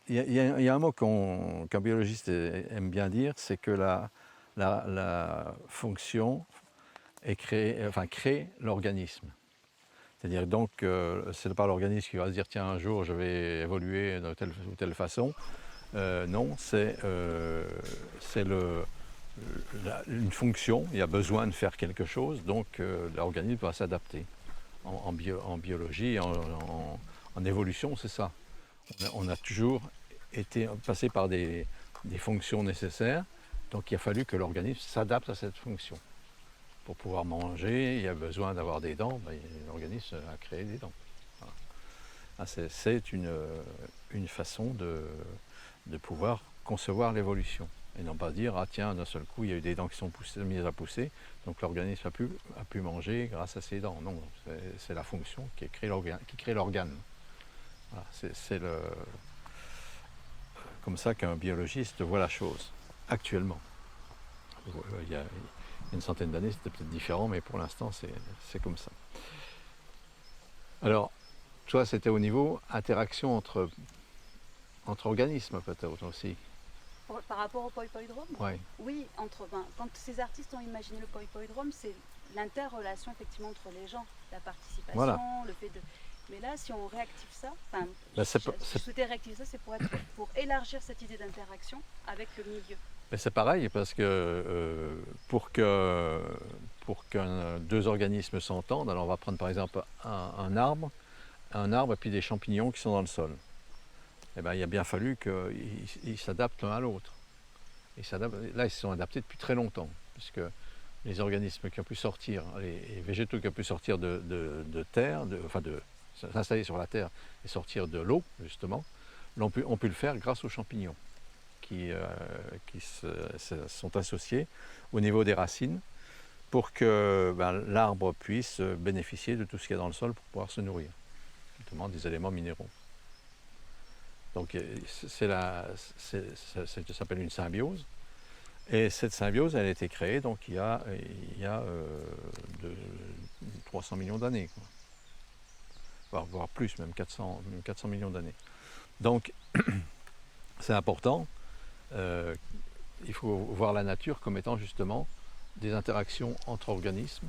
il y a un mot qu'un biologiste aime bien dire, c'est que la fonction crée l'organisme. C'est-à-dire donc, ce n'est pas l'organisme qui va se dire tiens un jour je vais évoluer de telle ou telle façon. Non, c'est une fonction, il y a besoin de faire quelque chose, donc l'organisme va s'adapter. En biologie, en évolution, c'est ça. On a toujours été passé par des fonctions nécessaires, donc il a fallu que l'organisme s'adapte à cette fonction. Pour pouvoir manger, il y a besoin d'avoir des dents, ben, l'organisme a créé des dents. Voilà. Ah, c'est une façon de pouvoir concevoir l'évolution. Et non pas dire, ah tiens, d'un seul coup, il y a eu des dents qui sont mises à pousser, donc l'organisme a pu manger grâce à ces dents. Non, c'est la fonction qui crée l'organe. Voilà, c'est comme ça qu'un biologiste voit la chose, actuellement. Il y a une centaine d'années, c'était peut-être différent, mais pour l'instant, c'est comme ça. Alors, toi, c'était au niveau interaction entre organismes, peut-être aussi. Par rapport au poipoidrome, Ouais. oui, quand ces artistes ont imaginé le poipoidrome, c'est l'interrelation effectivement entre les gens, la participation, Voilà. le fait de. Mais là, si on réactive ça, Ben, je souhaitais réactiver ça, c'est pour élargir cette idée d'interaction avec le milieu. c'est pareil, parce que pour que deux organismes s'entendent, alors on va prendre par exemple un arbre et puis des champignons qui sont dans le sol. Eh ben, il a bien fallu qu'ils s'adaptent l'un à l'autre. Là, ils se sont adaptés depuis très longtemps, puisque les organismes qui ont pu sortir, les végétaux qui ont pu sortir de terre, s'installer sur la terre et sortir de l'eau, justement, ont pu le faire grâce aux champignons qui sont associés au niveau des racines pour que l'arbre puisse bénéficier de tout ce qu'il y a dans le sol pour pouvoir se nourrir, notamment des éléments minéraux. Donc ça s'appelle une symbiose. Et cette symbiose, elle a été créée donc il y a 300 millions d'années, voire plus, même 400 millions d'années. Donc c'est important. Il faut voir la nature comme étant justement des interactions entre organismes,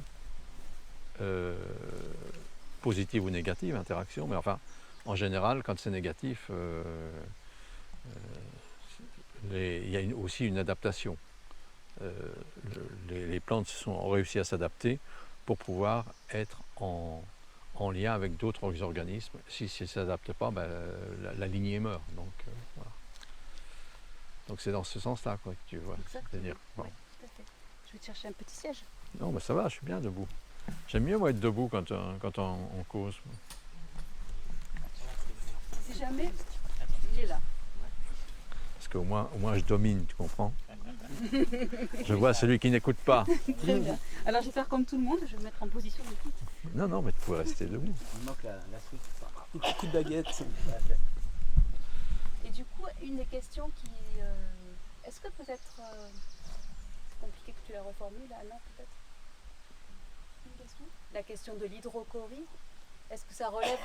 positives ou négatives interactions, mais enfin, en général, quand c'est négatif, il y a aussi une adaptation. Les plantes ont réussi à s'adapter pour pouvoir être en lien avec d'autres organismes. Si elles ne s'adaptent pas, la lignée meurt. Voilà. Donc c'est dans ce sens-là que tu vois. C'est-à-dire, bon. Oui, tout à fait. Je vais te chercher un petit siège. Non, mais ça va, je suis bien debout. J'aime mieux moi être debout quand on cause. Si jamais, il est là. Parce qu'au moins je domine, tu comprends? Je vois celui qui n'écoute pas. Très bien. Alors je vais faire comme tout le monde, je vais me mettre en position d'écoute. Non, mais tu pourrais rester debout. Il manque la suite. Une petite baguette. Et du coup, une des questions qui... est-ce que peut-être... c'est compliqué que tu la reformules, là, non, peut-être une question. La question de l'hydrochorie, est-ce que ça relève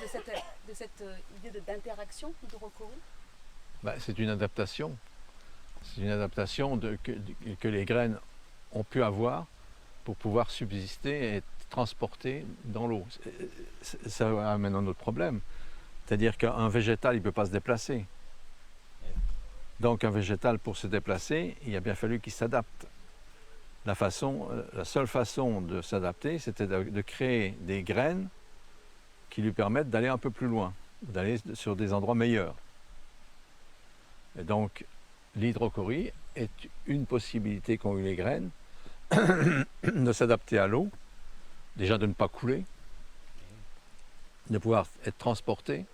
de cette idée d'interaction, l'hydrochorie? C'est une adaptation. C'est une adaptation que les graines ont pu avoir pour pouvoir subsister et être transportées dans l'eau. Ça amène un autre problème. C'est-à-dire qu'un végétal, il ne peut pas se déplacer. Donc un végétal, pour se déplacer, il a bien fallu qu'il s'adapte. La seule façon de s'adapter, c'était de créer des graines qui lui permettent d'aller un peu plus loin, d'aller sur des endroits meilleurs. Et donc l'hydrochorie est une possibilité qu'ont eu les graines de s'adapter à l'eau, déjà de ne pas couler, de pouvoir être transportées.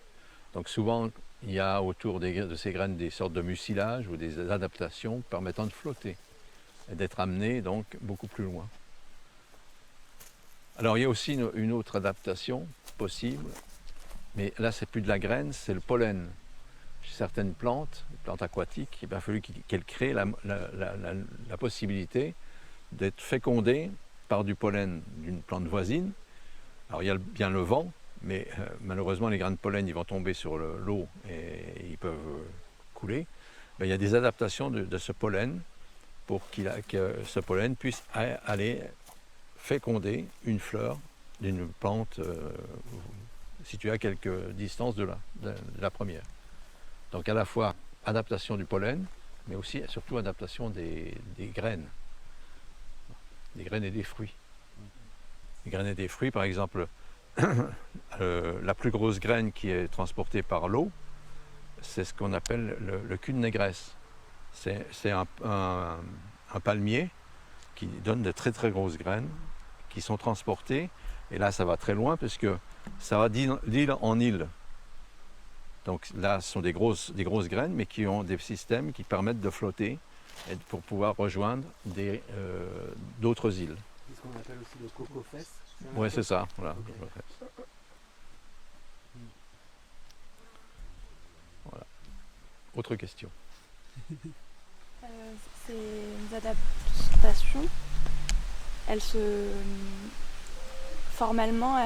Donc souvent, il y a autour de ces graines des sortes de mucilage ou des adaptations permettant de flotter et d'être amené donc beaucoup plus loin. Alors il y a aussi une autre adaptation possible, mais là c'est plus de la graine, c'est le pollen. Chez certaines plantes aquatiques, il a fallu qu'elles créent la possibilité d'être fécondées par du pollen d'une plante voisine. Alors il y a bien le vent, mais malheureusement les grains de pollen ils vont tomber sur l'eau et ils peuvent écoulé, ben, il y a des adaptations de ce pollen pour que ce pollen puisse aller féconder une fleur d'une plante située à quelques distances de la première. Donc à la fois adaptation du pollen, mais aussi et surtout adaptation des graines et des fruits. Les graines et des fruits, par exemple, la plus grosse graine qui est transportée par l'eau, c'est ce qu'on appelle le cul de négresse. C'est un palmier qui donne de très très grosses graines qui sont transportées, et là ça va très loin puisque ça va d'île en île. Donc là ce sont des grosses graines mais qui ont des systèmes qui permettent de flotter et pour pouvoir rejoindre d'autres îles. C'est ce qu'on appelle aussi le coco-fesse. Oui, c'est ça. Voilà. Ok. Voilà. Autre question. Ces adaptations, elles se formellement,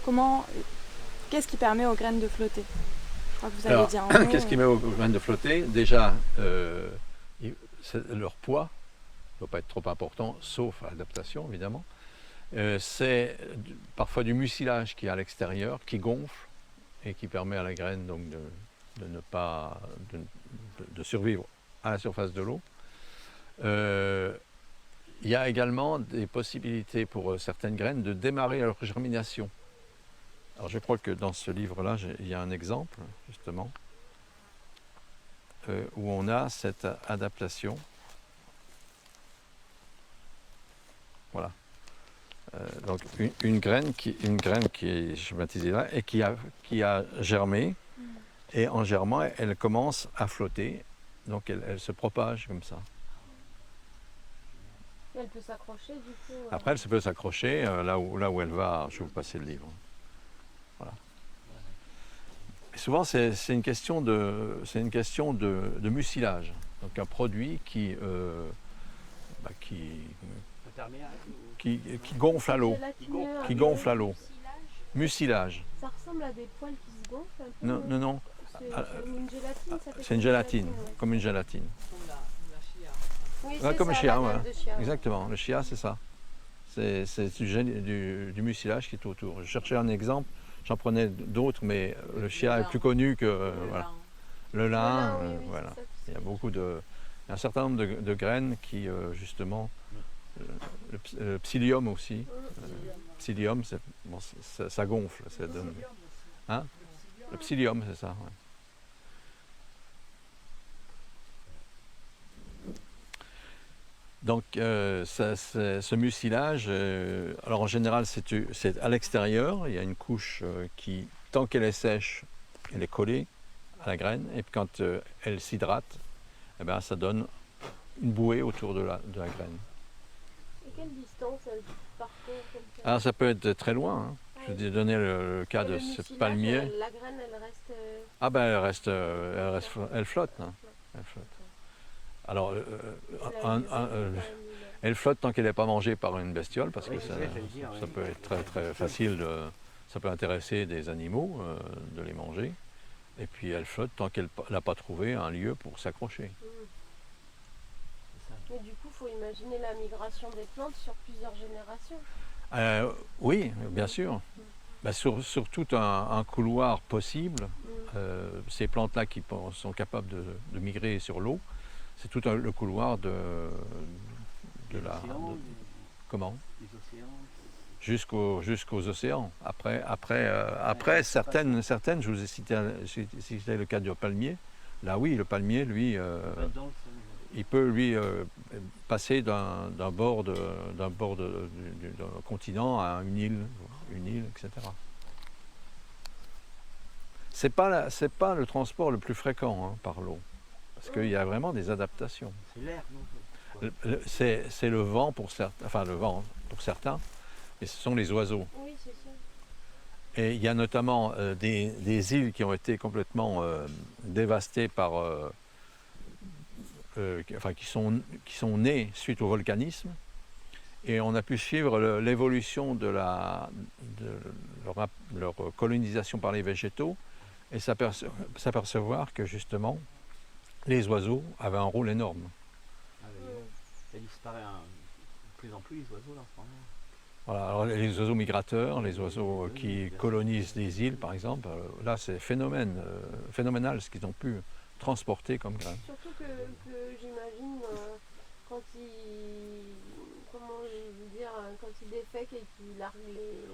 comment, qu'est-ce qui permet aux graines de flotter? Je crois que vous avez dit un mot. Qu'est-ce qui met aux graines de flotter? Déjà, leur poids ne doit pas être trop important, sauf adaptation évidemment. C'est parfois du mucilage qui est à l'extérieur, qui gonfle et qui permet à la graine donc de ne pas de survivre à la surface de l'eau. Il y a également des possibilités pour certaines graines de démarrer leur germination. Alors je crois que dans ce livre-là, il y a un exemple justement où on a cette adaptation. Voilà. Donc une graine qui est schématisée là et qui a germé, et en germant elle commence à flotter, donc elle se propage comme ça. Et elle peut s'accrocher du coup. Après elle peut s'accrocher là où elle va. Je vais vous passer le livre. Voilà. Et souvent c'est une question de mucilage, donc un produit qui gonfle à l'eau. Qui gonfle à l'eau. Mucilage. Ça ressemble à des poils qui se gonflent un peu. Non, non, non. C'est une gélatine, ça fait C'est une gélatine, comme une gélatine. Oui, Ouais, c'est comme ça, le chia, la ouais. graine de chia. Exactement. Le chia, c'est ça. C'est du mucilage qui est autour. Je cherchais un exemple, j'en prenais d'autres, mais le chia est plus connu que voilà. Le lin. Oui, oui, Voilà. c'est ça. Il y a un certain nombre de graines qui, justement, le psyllium aussi. Psyllium, ça gonfle. Ça donne, hein? Le psyllium, c'est ça. Ouais. Donc, ce mucilage, alors en général, c'est à l'extérieur. Il y a une couche qui, tant qu'elle est sèche, elle est collée à la graine. Et puis quand elle s'hydrate, eh ben, ça donne une bouée autour de la graine. Et quelle distance elle parcourt comme ça? Alors, ça peut être très loin. Hein. Je vais donner le cas Et de le ce mucilage, palmier. La graine, elle reste. Ah ben, elle flotte. Hein. Elle flotte. Alors, elle flotte tant qu'elle n'est pas mangée par une bestiole, parce que ça peut être très, très facile, ça peut intéresser des animaux de les manger. Et puis elle flotte tant qu'elle n'a pas trouvé un lieu pour s'accrocher. Mais du coup, il faut imaginer la migration des plantes sur plusieurs générations. Oui, bien sûr. Bah, sur tout un couloir possible, ces plantes-là qui sont capables de migrer sur l'eau, c'est tout le couloir comment? Jusqu'aux océans. Après certaines, je vous ai cité le cas du palmier. Là oui, le palmier, lui, il peut passer d'un bord d'un continent à une île, etc. C'est pas le transport le plus fréquent hein, par l'eau, parce qu'il y a vraiment des adaptations. C'est l'air, non? C'est le vent pour certains, enfin le vent pour certains, et ce sont les oiseaux. Oui, c'est ça. Et il y a notamment des îles qui ont été complètement dévastées par, qui sont nées suite au volcanisme. Et on a pu suivre l'évolution de leur colonisation par les végétaux. et s'apercevoir que justement les oiseaux avaient un rôle énorme. Ah, ça disparaît de plus en plus les oiseaux là en ce moment. Voilà, alors les oiseaux migrateurs, les oiseaux qui colonisent des îles par exemple, là c'est phénoménal ce qu'ils ont pu transporter comme graines. Surtout que j'imagine quand ils, comment je veux dire, quand ils défèquent et qu'ils larguent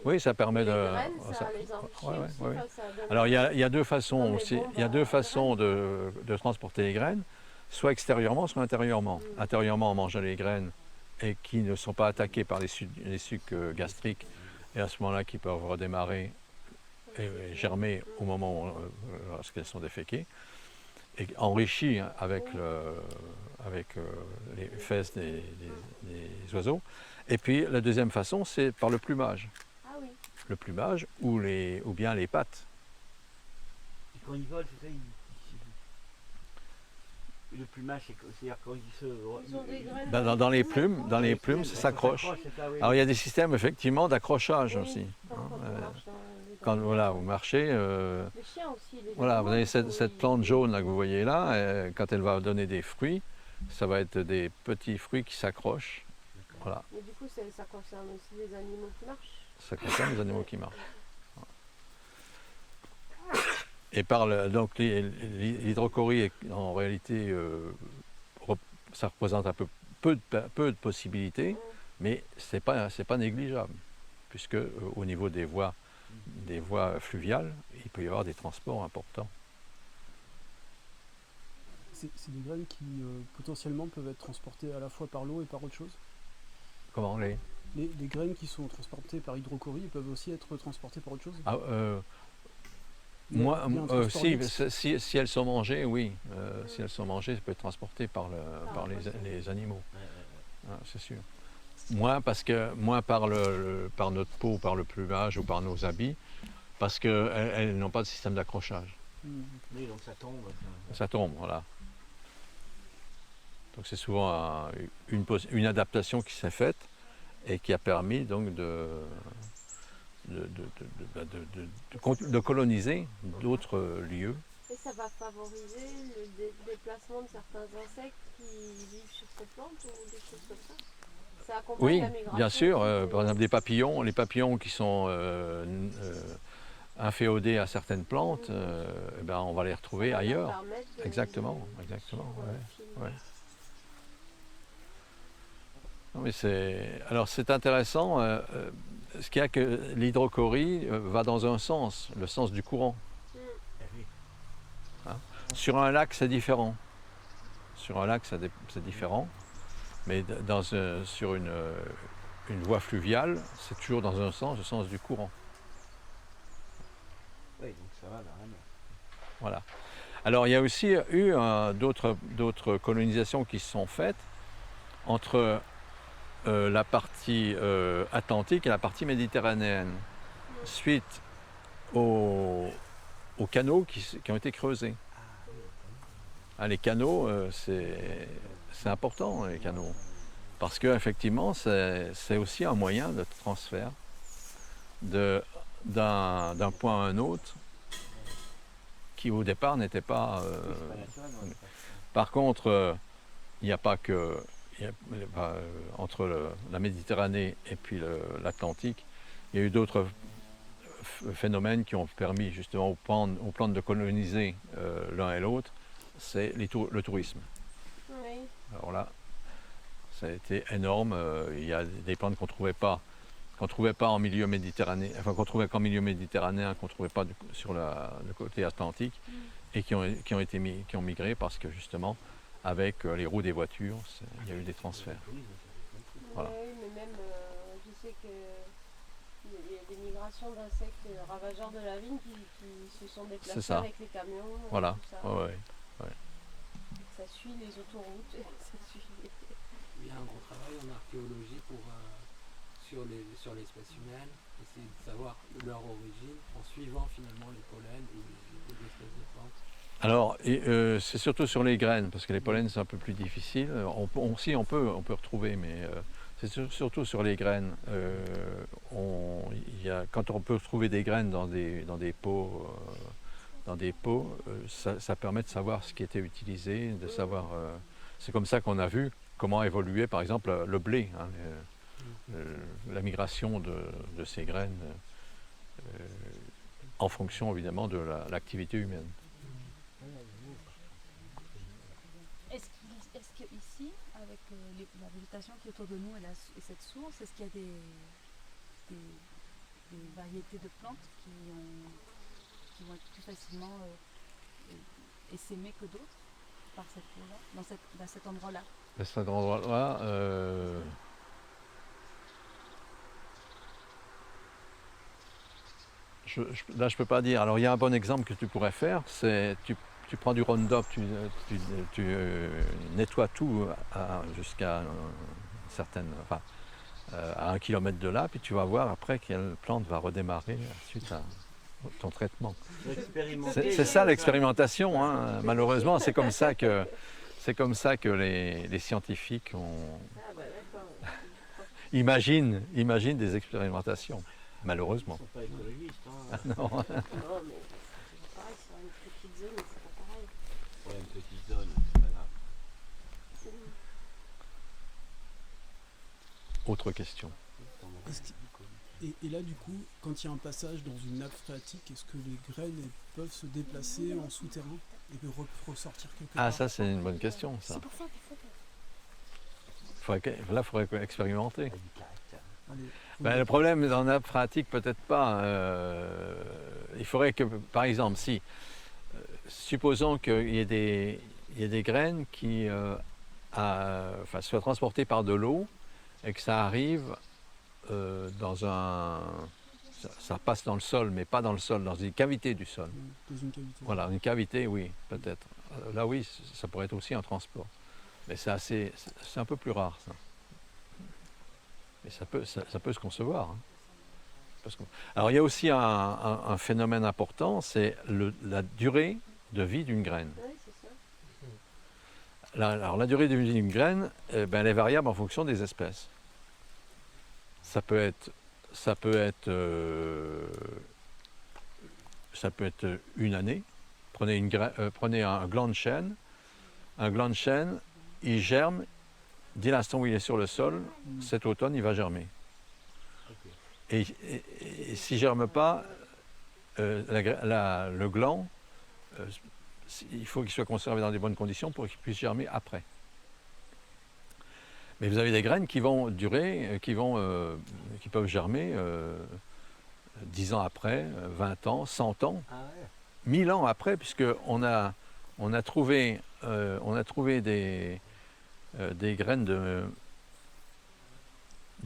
Oui, ça permet les de... graines, ça les enrichit ouais, aussi. ouais. Enfin, ça donne Alors il y a deux façons Non, mais aussi, bon, il y a bah, deux façons de transporter les graines, soit extérieurement, soit intérieurement. Intérieurement en mangeant les graines et qui ne sont pas attaqués par les sucs gastriques et à ce moment-là qui peuvent redémarrer et germer au moment lorsqu'elles sont déféquées et enrichies avec, les fesses des oiseaux. Et puis la deuxième façon, c'est par le plumage. Ah oui. Le plumage ou bien les pattes. Et quand ils volent, c'est ça, le plumage, c'est-à-dire quand ils se... Ils ont des graines. Dans les plumes, ça s'accroche. Alors il y a des systèmes effectivement d'accrochage Oui, aussi. Quand on marche dans les Quand grandes voilà, maisons. vous marchez, Les chiens aussi. Les voilà, vous animaux, avez cette ils- plante jaune là, que vous voyez là, quand elle va donner des fruits, ça va être des petits fruits qui s'accrochent. Voilà, Mais du coup, ça concerne aussi les animaux qui marchent. ça concerne les animaux qui marchent. Et donc l'hydrochorie, en réalité, ça représente un peu de possibilités, mais c'est pas négligeable, puisque au niveau des voies fluviales, il peut y avoir des transports importants. C'est des graines qui potentiellement peuvent être transportées à la fois par l'eau et par autre chose. Comment les Les graines qui sont transportées par hydrochorie peuvent aussi être transportées par autre chose. Ah, Il y a un transport mixte. si elles sont mangées, oui. Si elles sont mangées, ça peut être transporté par les animaux. Ah, c'est sûr. Moins par notre peau, par le plumage ou par nos habits, parce qu'elles n'ont pas de système d'accrochage. Oui, donc ça tombe. Ça tombe, voilà. Donc c'est souvent une adaptation qui s'est faite et qui a permis donc de coloniser d'autres lieux. Et ça va favoriser le déplacement de certains insectes qui vivent sur ces plantes ou des choses comme ça. Ça accompagne Oui, la migration. bien sûr. Par exemple, les papillons qui sont inféodés à certaines plantes, eh ben, on va les retrouver ailleurs. Exactement. Ouais. Non, mais c'est intéressant. Ce qu'il y a que l'hydrochorie va dans un sens, le sens du courant. Hein? Sur un lac, c'est différent. Mais sur une voie fluviale, c'est toujours dans un sens, le sens du courant. Oui, donc ça va là, vraiment. Voilà. Alors il y a aussi eu d'autres colonisations qui se sont faites entre la partie atlantique et la partie méditerranéenne, suite aux canaux qui ont été creusés. Hein, les canaux, c'est important, les canaux, parce qu'effectivement, c'est aussi un moyen de transfert d'un point à un autre qui au départ n'était pas... Par contre, il n'y a pas que... entre la Méditerranée et puis l'Atlantique, il y a eu d'autres phénomènes qui ont permis justement aux plantes de coloniser l'un et l'autre, c'est le tourisme. Oui. Alors là, ça a été énorme. Il y a des plantes qu'on trouvait pas en milieu méditerranéen, enfin qu'on trouvait qu'en milieu méditerranéen, qu'on trouvait pas sur le côté atlantique, et qui ont migré parce que justement, avec les roues des voitures, il y a eu des transferts. Voilà. Oui, mais même, je sais qu'il y a des migrations d'insectes ravageurs de la vigne qui se sont C'est déplacés ça. avec les camions. Voilà. Tout ça. Ouais. Ça suit les autoroutes. Ça suit... Il y a un gros travail en archéologie sur l'espèce humaine, essayer de savoir leur origine en suivant finalement les pollens et les espèces de plantes. Alors, c'est surtout sur les graines, parce que les pollens c'est un peu plus difficile. On peut retrouver, mais c'est surtout sur les graines. Quand on peut trouver des graines dans des pots dans des pots, ça permet de savoir ce qui était utilisé, de savoir. C'est comme ça qu'on a vu comment évoluer, par exemple, le blé, hein, la migration de ces graines, en fonction évidemment de l'activité humaine. Est-ce que ici, avec la végétation qui est autour de nous et cette source, est-ce qu'il y a des variétés de plantes qui vont être plus facilement essaimées que d'autres par cette eau-là, dans cet endroit-là? À cet endroit-là, là je peux pas dire. Alors il y a un bon exemple que tu pourrais faire, c'est tu prends du Roundup, tu nettoies tout jusqu'à à 1 kilomètre de là, puis tu vas voir après quelle plante va redémarrer suite à ton traitement. C'est ça l'expérimentation, hein. Malheureusement, c'est comme ça que les scientifiques imaginent des expérimentations, malheureusement. Ils ne sont pas écologistes. Hein. Non. Non, mais c'est pareil, sur une petite zone, c'est pas pareil. Ouais, une petite zone, c'est pas grave. Autre question. Et là, du coup, quand il y a un passage dans une nappe phréatique, est-ce que les graines elles peuvent se déplacer en souterrain et ressortir quelque part? Ah, ça c'est une bonne question, ça. Là, il faudrait expérimenter. Allez, Ben, le problème dans la nappe phréatique, peut-être pas. Il faudrait que, par exemple, supposons qu'il y ait des graines qui soient transportées par de l'eau et que ça arrive ça passe dans le sol, mais pas dans le sol, dans une cavité du sol. dans une cavité. Voilà, une cavité, oui, peut-être. Là, oui, ça pourrait être aussi un transport. Mais c'est un peu plus rare, ça. Mais ça peut se concevoir. Hein. Alors, il y a aussi un phénomène important, c'est la durée de vie d'une graine. Oui, c'est ça. Alors, la durée de vie d'une graine, elle est variable en fonction des espèces. Ça peut être une année. Prenez un gland de chêne. Un gland de chêne, il germe. Dès l'instant où il est sur le sol, cet automne, il va germer. Et s'il ne germe pas, le gland, il faut qu'il soit conservé dans des bonnes conditions pour qu'il puisse germer après. Mais vous avez des graines qui vont durer, qui peuvent germer 10 ans après, 20 ans, 100 ans, Ah ouais. 1000 ans après, puisqu'on a trouvé des graines de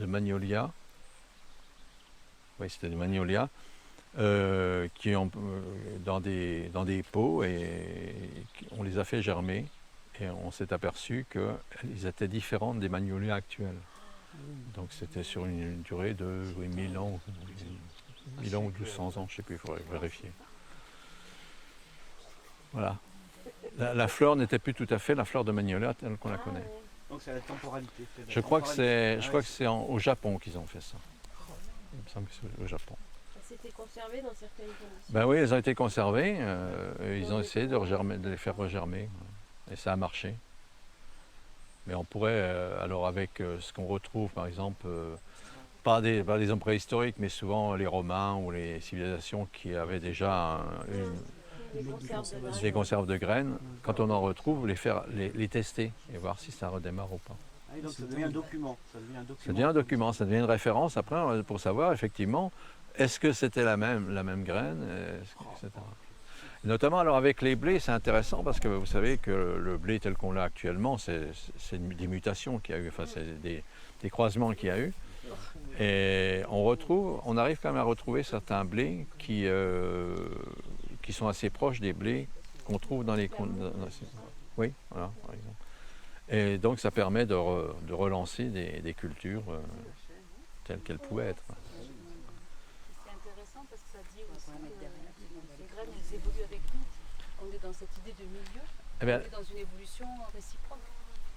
magnolia. Oui, c'était des magnolias qui ont dans des pots et on les a fait germer. Et on s'est aperçu qu'ils étaient différents des magnolias actuels. Donc c'était sur une durée de 1000 ans, 1000 ans ou 1200 ans, je ne sais plus, il faudrait vérifier. Voilà. La fleur n'était plus tout à fait la fleur de magnolia telle qu'on la connaît. Donc c'est la temporalité. Je crois que c'est au Japon qu'ils ont fait ça. Il me semble que c'est au Japon. C'était conservé dans certaines conditions. Ben oui, elles ont été conservées. Ils ont essayé de les faire regermer. Et ça a marché. Mais on pourrait, alors avec ce qu'on retrouve, par exemple, pas des hommes préhistoriques, mais souvent les Romains ou les civilisations qui avaient déjà des conserves de graines, quand on en retrouve, les tester et voir si ça redémarre ou pas. Ah, donc ça devient un document. Ça devient un document, ça devient une référence après pour savoir effectivement est-ce que c'était la même graine, etc. Notamment alors avec les blés, c'est intéressant parce que vous savez que le blé tel qu'on l'a actuellement, c'est des mutations qu'il y a eu, enfin c'est des croisements qu'il y a eu. Et on arrive quand même à retrouver certains blés qui sont assez proches des blés qu'on trouve dans les... Oui, voilà, par exemple. Et donc ça permet de relancer des cultures telles qu'elles pouvaient être. C'est intéressant parce que ça dit aussi que les graines, elles évoluent avec nous. On est dans cette idée de milieu, Eh bien, on est dans une évolution réciproque.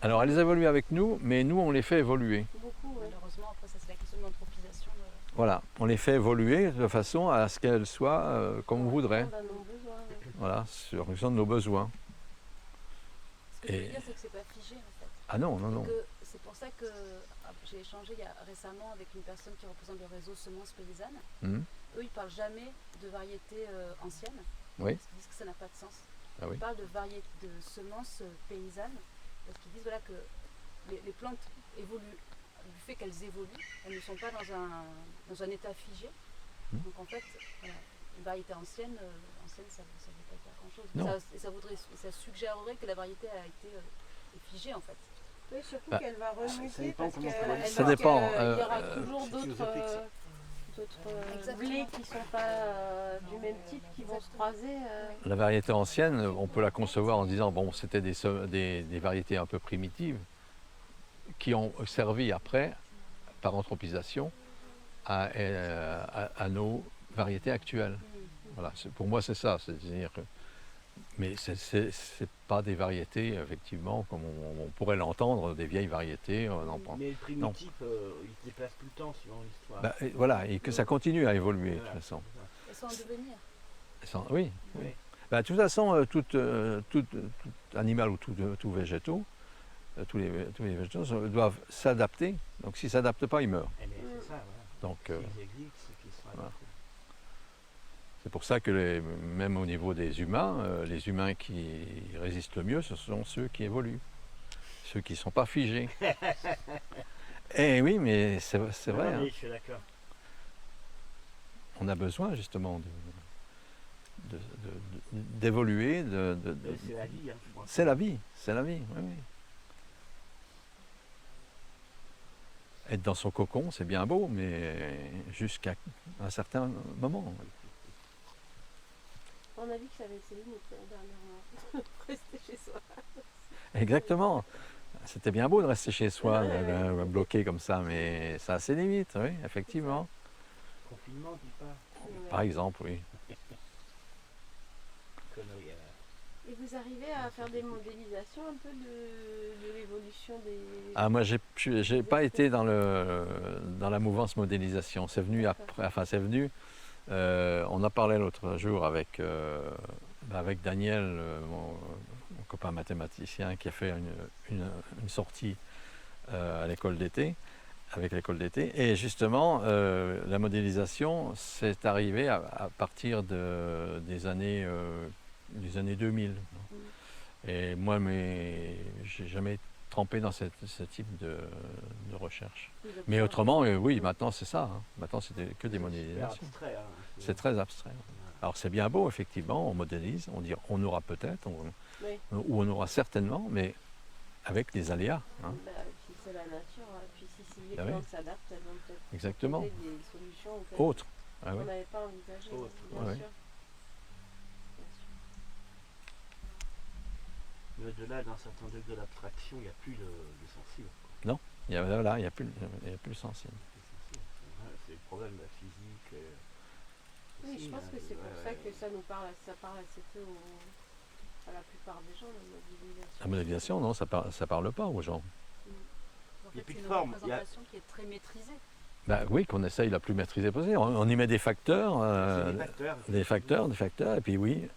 alors elles évoluent avec nous, mais nous on les fait évoluer. Beaucoup, ouais. Malheureusement, après, ça c'est la question de l'anthropisation. Voilà, on les fait évoluer de façon à ce qu'elles soient comme on voudrait. On en a besoin, ouais. voilà, en fonction de nos besoins. Ce que je veux Et- dire, c'est que c'est pas figé en fait. Ah non, non, non. C'est pour ça que j'ai échangé récemment avec une personne qui représente le réseau Semences Paysannes. Mhm. Eux, ils parlent jamais de variétés anciennes. Oui. Parce qu'ils disent que ça n'a pas de sens. Ah oui. Ils parlent de semences paysannes parce qu'ils disent voilà, que les plantes évoluent. Du fait qu'elles évoluent, elles ne sont pas dans un état figé. Mhm. Donc en fait, voilà, une variété ancienne, ça ne veut pas dire grand-chose. Non. Ça suggérerait que la variété a été figée en fait. Oui, surtout Bah, qu'elle va remuter dépend parce comment qu'elle ça dit dépend, qu'il y aura toujours c'est d'autres Exactement. blés qui ne sont pas du même type qui vont se croiser. La variété ancienne, on peut la concevoir en disant, bon, c'était des variétés un peu primitives qui ont servi après, par anthropisation, à nos variétés actuelles. Voilà, pour moi c'est ça, c'est-à-dire que, mais c'est pas des variétés, effectivement, comme on pourrait l'entendre, des vieilles variétés. Mais le primitif, il se déplace tout le temps suivant l'histoire. Bah, et voilà, et que ça continue à évoluer, de toute façon. Elles sont en devenir. Oui, oui. Oui. Bah, de toute façon, tout animal ou tout végétaux, tous les végétaux doivent s'adapter. Donc s'ils ne s'adaptent pas, ils meurent. Eh bien, c'est ça, voilà. Donc S'ils existent, c'est qu'ils sont voilà. adaptés. c'est pour ça que même au niveau des humains, les humains qui résistent le mieux, ce sont ceux qui évoluent. Ceux qui ne sont pas figés. Eh oui, mais c'est vrai. Non, Hein. mais je suis d'accord. On a besoin justement d'évoluer. C'est la vie, hein, je crois. C'est la vie, oui, oui. Être dans son cocon, c'est bien beau, mais jusqu'à un certain moment. On a dit que ça avait été limite dernièrement. Rester chez soi. Exactement. C'était bien beau de rester chez soi, Ouais. bloqué comme ça, mais ça a ses limites, oui, effectivement. Confinement, dis pas. Par exemple, oui. Connerie, Et vous arrivez à faire des modélisations un peu de l'évolution des... Ah, moi, j'ai pas été dans la mouvance modélisation. C'est venu après. Enfin, c'est venu. On a parlé l'autre jour avec Daniel, mon copain mathématicien, qui a fait une sortie à l'école d'été, avec l'école d'été. Et justement, la modélisation, c'est arrivé à partir des années 2000. Et moi, j'ai jamais trempé dans ce type de recherche. Mais autrement, oui, maintenant c'est ça. Hein. Maintenant, c'était que des modélisations. abstrait. Hein. C'est très abstrait. Alors c'est bien beau, effectivement, on modélise, on dit on aura peut-être, Oui. ou on aura certainement, mais avec des aléas. Hein. Bah, puis c'est la nature, hein. Puis si les Ah oui. plantes s'adaptent, elles vont peut-être Exactement. trouver des solutions auxquelles Autre. Ah on oui. n'avait pas envisagé, Autre. bien Ouais, sûr. ouais. Mais au-delà d'un certain degré d'abstraction, il n'y a plus le sensible. Il n'y a plus le sensible. C'est le problème de la physique. Oui, aussi, je pense hein. que c'est pour Ouais, ça ouais. que ça parle assez peu à la plupart des gens, la modélisation. La modélisation, non, ça parle pas aux gens. En Il y a fait, plus c'est de une forme, représentation qui est très maîtrisée. Bah, oui, qu'on essaye la plus maîtrisée possible. On y met des facteurs, C'est des facteurs. des facteurs, et puis oui,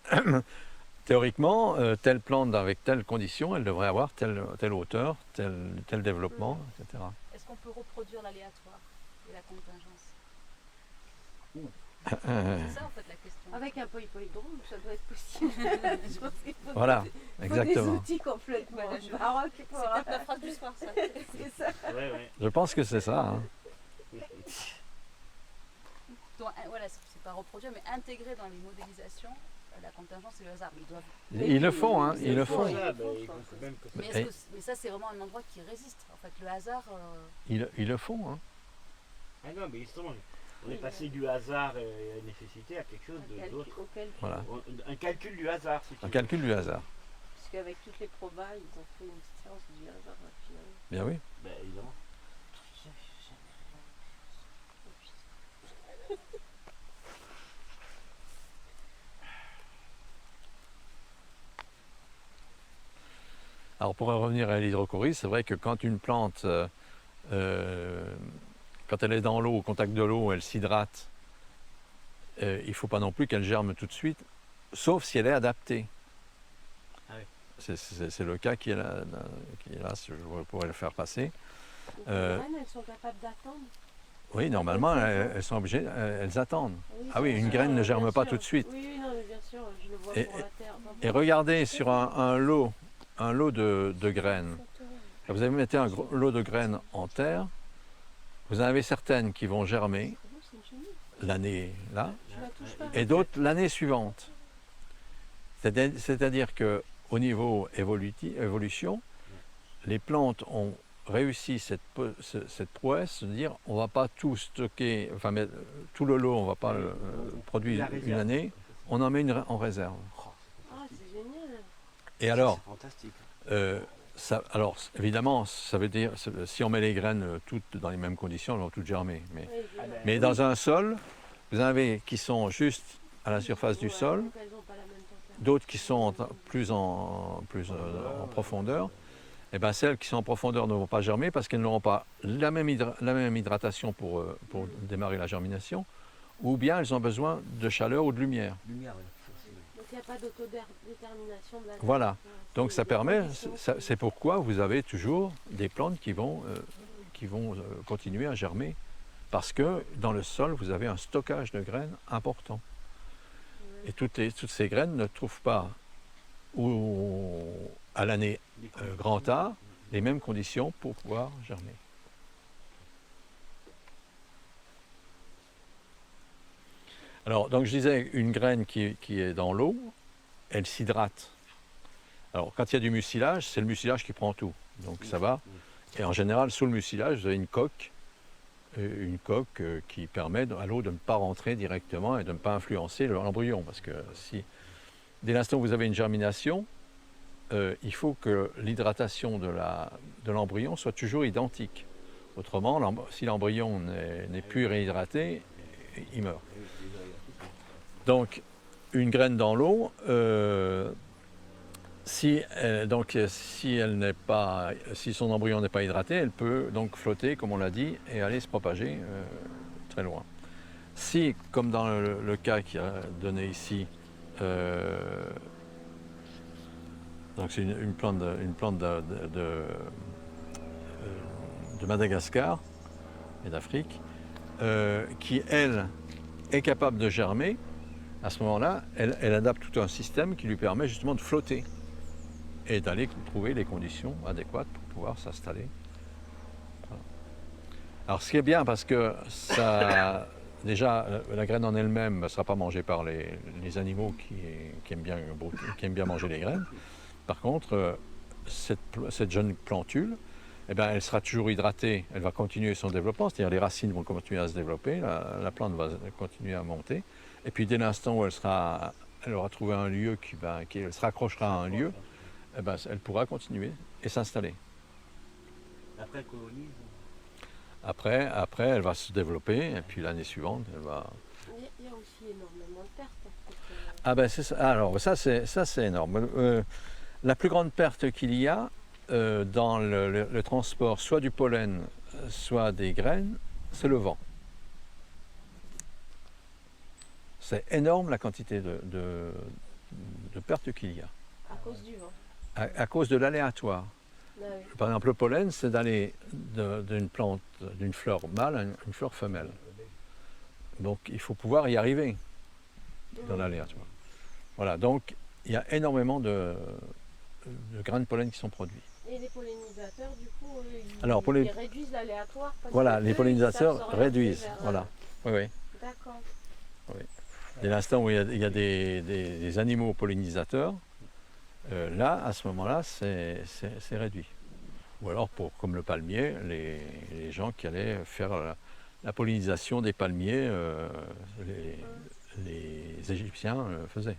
théoriquement, telle plante avec telle condition, elle devrait avoir telle hauteur, tel développement, etc. Est-ce qu'on peut reproduire l'aléatoire et la contingence C'est ça en fait la question. Avec un polypodrome, ça doit être possible. Je pense qu'il faut Voilà, faut des exactement. outils complètement Voilà, je- baroques C'est pour... peut-être la phrase du soir ça. C'est ça. Ouais. Je pense que c'est ça. Hein. Donc, voilà, c'est pas reproduire, mais intégrer dans les modélisations la contingence et le hasard. Mais ils doivent. Ils le font, hein, ils le font, font. oui. Ça, il faut quand même que ça- Mais, Et- mais ça, c'est vraiment un endroit qui résiste. En fait, le hasard. Ils le font. Hein. Ah non, mais justement, on est passé du hasard et à la nécessité à quelque chose d'autre. Voilà. Un calcul du hasard, si tu Un veux. calcul du hasard. Parce qu'avec toutes les probas, ils ont fait une science du hasard, finalement. Bien oui. Ben, évidemment. Alors pour en revenir à l'hydrocorie, c'est vrai que quand une plante, quand elle est dans l'eau, au contact de l'eau, elle s'hydrate, il ne faut pas non plus qu'elle germe tout de suite sauf si elle est adaptée. Ah oui. C'est le cas qui est là, je pourrais le faire passer. Donc, les graines, elles sont capables d'attendre. Oui, normalement, elles sont obligées, elles attendent. Ah oui, bien une sûr, graine ne bien germe pas sûr. tout de suite. Oui, non, mais bien sûr, je le vois Et- pour la terre. Et regardez sur un lot de graines. Vous avez mettez un lot de graines en terre, vous en avez certaines qui vont germer C'est une chenille. l'année là, Je la touche pas. et d'autres l'année suivante. C'est-à-dire qu'au niveau évolution, les plantes ont réussi cette prouesse de dire on ne va pas tout stocker, enfin tout le lot, on ne va pas le produire La réserve. une année, on en met une en réserve. Oh, Ah, c'est génial. Et alors, c'est fantastique. alors évidemment, ça veut dire si on met les graines toutes dans les mêmes conditions, elles vont toutes germer. Oui, évidemment. Mais dans un sol, vous en avez qui sont juste à la surface du Ouais, sol, donc elles ont pas la même température. d'autres qui sont plus en profondeur. Et bien celles qui sont en profondeur ne vont pas germer parce qu'elles n'auront pas la même hydratation pour démarrer la germination, ou bien elles ont besoin de chaleur ou de lumière. Lumière, oui. Ça, c'est- Donc il n'y a pas d'autodétermination de la terre. Voilà. Donc ça les permet, conditions c'est pourquoi vous avez toujours des plantes qui vont continuer à germer, parce que dans le sol, vous avez un stockage de graines important. Et toutes ces graines ne trouvent pas à l'année grand A les mêmes conditions pour pouvoir germer. Alors, donc je disais, une graine qui est dans l'eau, elle s'hydrate. Alors, quand il y a du mucilage, c'est le mucilage qui prend tout. Donc, ça va. Et en général, sous le mucilage, vous avez une coque qui permet à l'eau de ne pas rentrer directement et de ne pas influencer l'embryon. Parce que dès l'instant où vous avez une germination, il faut que l'hydratation de l'embryon soit toujours identique. Autrement, si l'embryon n'est plus réhydraté, il meurt. Donc, une graine dans l'eau, si son embryon n'est pas hydraté, elle peut donc flotter, comme on l'a dit, et aller se propager très loin. Si, comme dans le cas qui a donné ici, donc c'est une plante de Madagascar et d'Afrique, qui, elle, est capable de germer, à ce moment-là, elle adapte tout un système qui lui permet justement de flotter et d'aller trouver les conditions adéquates pour pouvoir s'installer. Voilà. Alors ce qui est bien, parce que ça, déjà, la graine en elle-même ne sera pas mangée par les animaux qui aiment bien manger les graines. Par contre, cette jeune plantule, eh bien, elle sera toujours hydratée, elle va continuer son développement, c'est-à-dire les racines vont continuer à se développer, la plante va continuer à monter, et puis dès l'instant où elle aura trouvé un lieu elle se raccrochera à un lieu, eh ben, elle pourra continuer et s'installer. Après, elle colonise. Après, elle va se développer, et puis l'année suivante, elle va... Il y a aussi énormément de pertes. Ah ben c'est ça. Alors ça c'est énorme. La plus grande perte qu'il y a dans le transport, soit du pollen, soit des graines, c'est le vent. C'est énorme la quantité de pertes qu'il y a. À cause du vent. À cause de l'aléatoire. Ah oui. Par exemple, le pollen, c'est d'aller d'une plante, d'une fleur mâle à une fleur femelle. Donc il faut pouvoir y arriver dans l'aléatoire. Voilà, donc il y a énormément de grains de pollen qui sont produits. Et les pollinisateurs, du coup, Alors, ils réduisent l'aléatoire. Voilà, que les eux, pollinisateurs ils savent s'orienter réduisent. vers, Voilà. Oui, oui. D'accord. Dès l'instant où il y a des animaux pollinisateurs, là, à ce moment-là, c'est réduit. Ou alors, comme le palmier, les gens qui allaient faire la pollinisation des palmiers, les Égyptiens faisaient.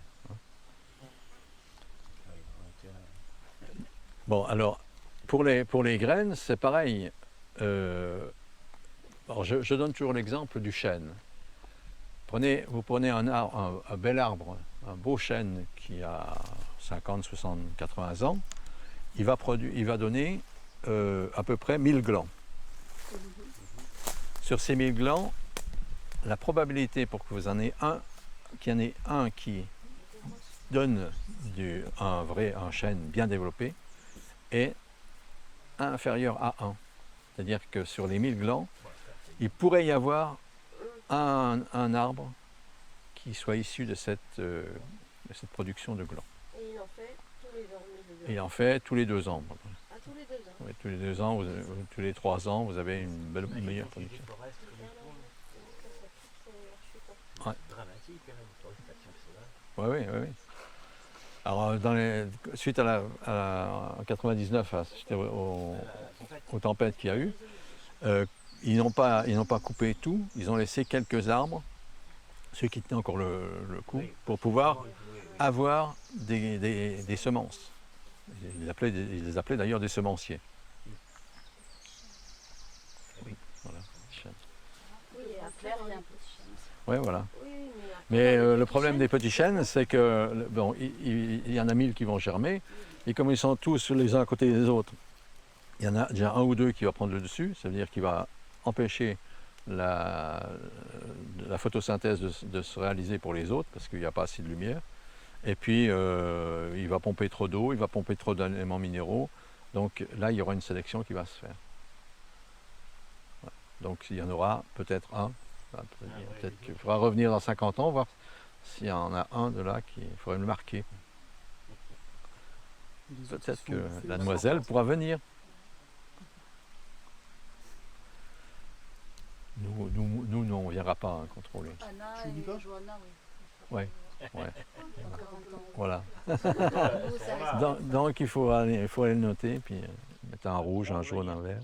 Bon, alors, pour les graines, c'est pareil. Alors je donne toujours l'exemple du chêne. Vous prenez un bel arbre, un beau chêne qui a 50, 60, 80 ans, il va donner à peu près 1000 glands. Sur ces 1000 glands, la probabilité pour que vous en ayez un qui donne un chêne bien développé est inférieur à 1. C'est-à-dire que sur les 1000 glands, il pourrait y avoir un arbre qui soit issu de cette production de glands. Et il en fait tous les ans. Et il en fait tous les 2 ans. Ah, tous les 2 ans. Oui, tous les 2 ans, tous les 3 ans, vous avez une meilleure production. Dramatique, hein, la déforestation, c'est là. Oui, oui, oui. Alors, suite en 99, c'était aux tempêtes qu'il y a eu, ils n'ont pas coupé tout, ils ont laissé quelques arbres, ceux qui tenaient encore le coup, pour pouvoir avoir des semences. Ils les appelaient d'ailleurs des semenciers. Oui, voilà. Oui, et En après, clair, il y a un petit chêne. Oui, voilà. Oui, mais après, Mais dans les le petits problème chênes, des petits chênes, c'est que bon, il y en a 1000 qui vont germer, et comme ils sont tous les uns à côté des autres, il y en a déjà un ou deux qui va prendre le dessus, ça veut dire qu'il va empêcher la photosynthèse de se réaliser pour les autres, parce qu'il n'y a pas assez de lumière. Et puis, il va pomper trop d'eau, il va pomper trop d'éléments minéraux. Donc là, il y aura une sélection qui va se faire. Voilà. Donc il y en aura peut-être un. Peut-être qu'il faudra revenir dans 50 ans, voir s'il y en a un de là qu'il faudrait le marquer. Et les autres Peut-être sont que faits la aussi. demoiselle pourra venir. Nous, non, on ne viendra pas hein, contrôler. Anna Tu dis et pas Johanna, oui. Ouais. Ouais. Dans 40 ans. Voilà. Nous, ça reste- Donc il faut aller le noter, puis mettre un rouge, un jaune, un vert.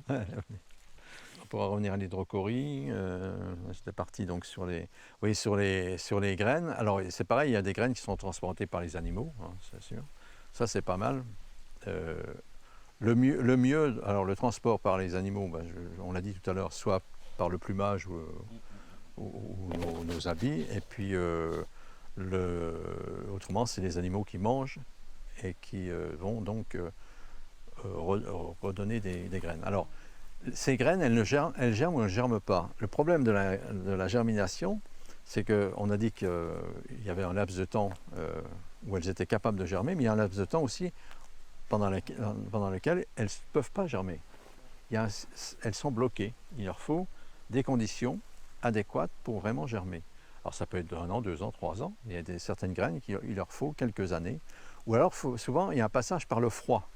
On pourra revenir à l'hydrocorie. C'était parti donc sur les graines. Alors c'est pareil, il y a des graines qui sont transportées par les animaux, hein, c'est sûr. Ça c'est pas mal. Le mieux, alors le transport par les animaux, on l'a dit tout à l'heure, soit par le plumage ou nos habits, et puis autrement c'est les animaux qui mangent et qui vont donc redonner des graines. Alors ces graines, elles germent ou elles ne germent pas. Le problème de la germination, c'est qu'on a dit qu'il y avait un laps de temps où elles étaient capables de germer, mais il y a un laps de temps aussi pendant lequel elles ne peuvent pas germer. Elles sont bloquées. Il leur faut des conditions adéquates pour vraiment germer. Alors ça peut être 1 an, 2 ans, 3 ans. Il y a certaines graines il leur faut quelques années. Ou alors souvent il y a un passage par le froid.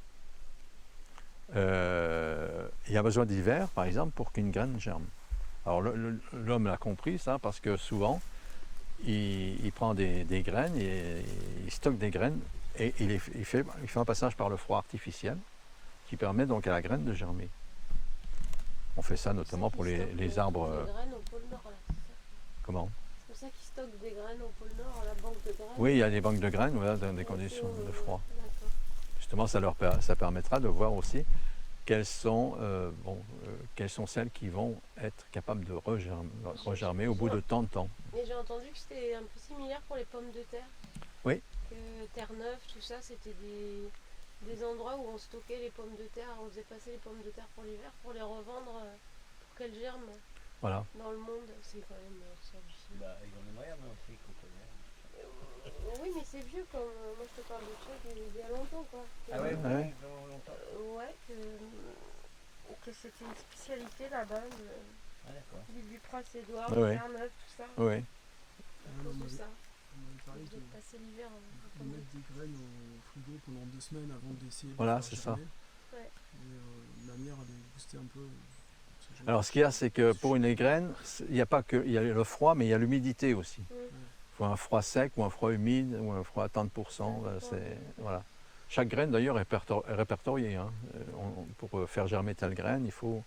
Il y a besoin d'hiver, par exemple, pour qu'une graine germe. Alors l'homme l'a compris, ça, parce que souvent, il prend des graines, et il stocke des graines, et il fait un passage par le froid artificiel, qui permet donc à la graine de germer. On fait ça notamment pour les arbres... Des graines au pôle Nord, là, c'est ça. Comment? C'est pour ça qu'ils stockent des graines au pôle Nord, à la banque de graines. Oui, il y a des banques de graines, voilà, dans des conditions de froid. D'accord. Justement, ça permettra de voir aussi quelles sont celles qui vont être capables de regermer au bout de tant de temps. Mais j'ai entendu que c'était un peu similaire pour les pommes de terre. Oui. Que Terre-Neuve, tout ça, c'était des endroits où on stockait les pommes de terre, on faisait passer les pommes de terre pour l'hiver, pour les revendre, pour qu'elles germent Voilà. dans le monde. C'est quand même hallucinant. Bah, ils ont les moyens, mais aussi qu'on connaît. Oui, mais c'est vieux comme. Moi, je te parle de ça il y a longtemps, quoi. Ah ouais, Ouais. ils ont longtemps. Ouais, que c'était une spécialité là-bas, Ah d'accord. l'île du Prince-Édouard, Ouais. Terre-Neuve, tout ça. Oui. À cause de ça. On m'avait parlé J'ai de passé l'hiver mettre des graines au frigo pendant 2 semaines avant d'essayer de Voilà, faire c'est ça. germer. Ouais. Et ma mère avait boosté un peu. parce que Alors ce qu'il y a, c'est que pour une graine, il n'y a pas que il y a le froid, mais il y a l'humidité aussi. Il faut un froid sec ou un froid humide ou un froid à tant de pourcents. Voilà. Chaque graine d'ailleurs est répertoriée. Hein. Pour faire germer telle graine, il faut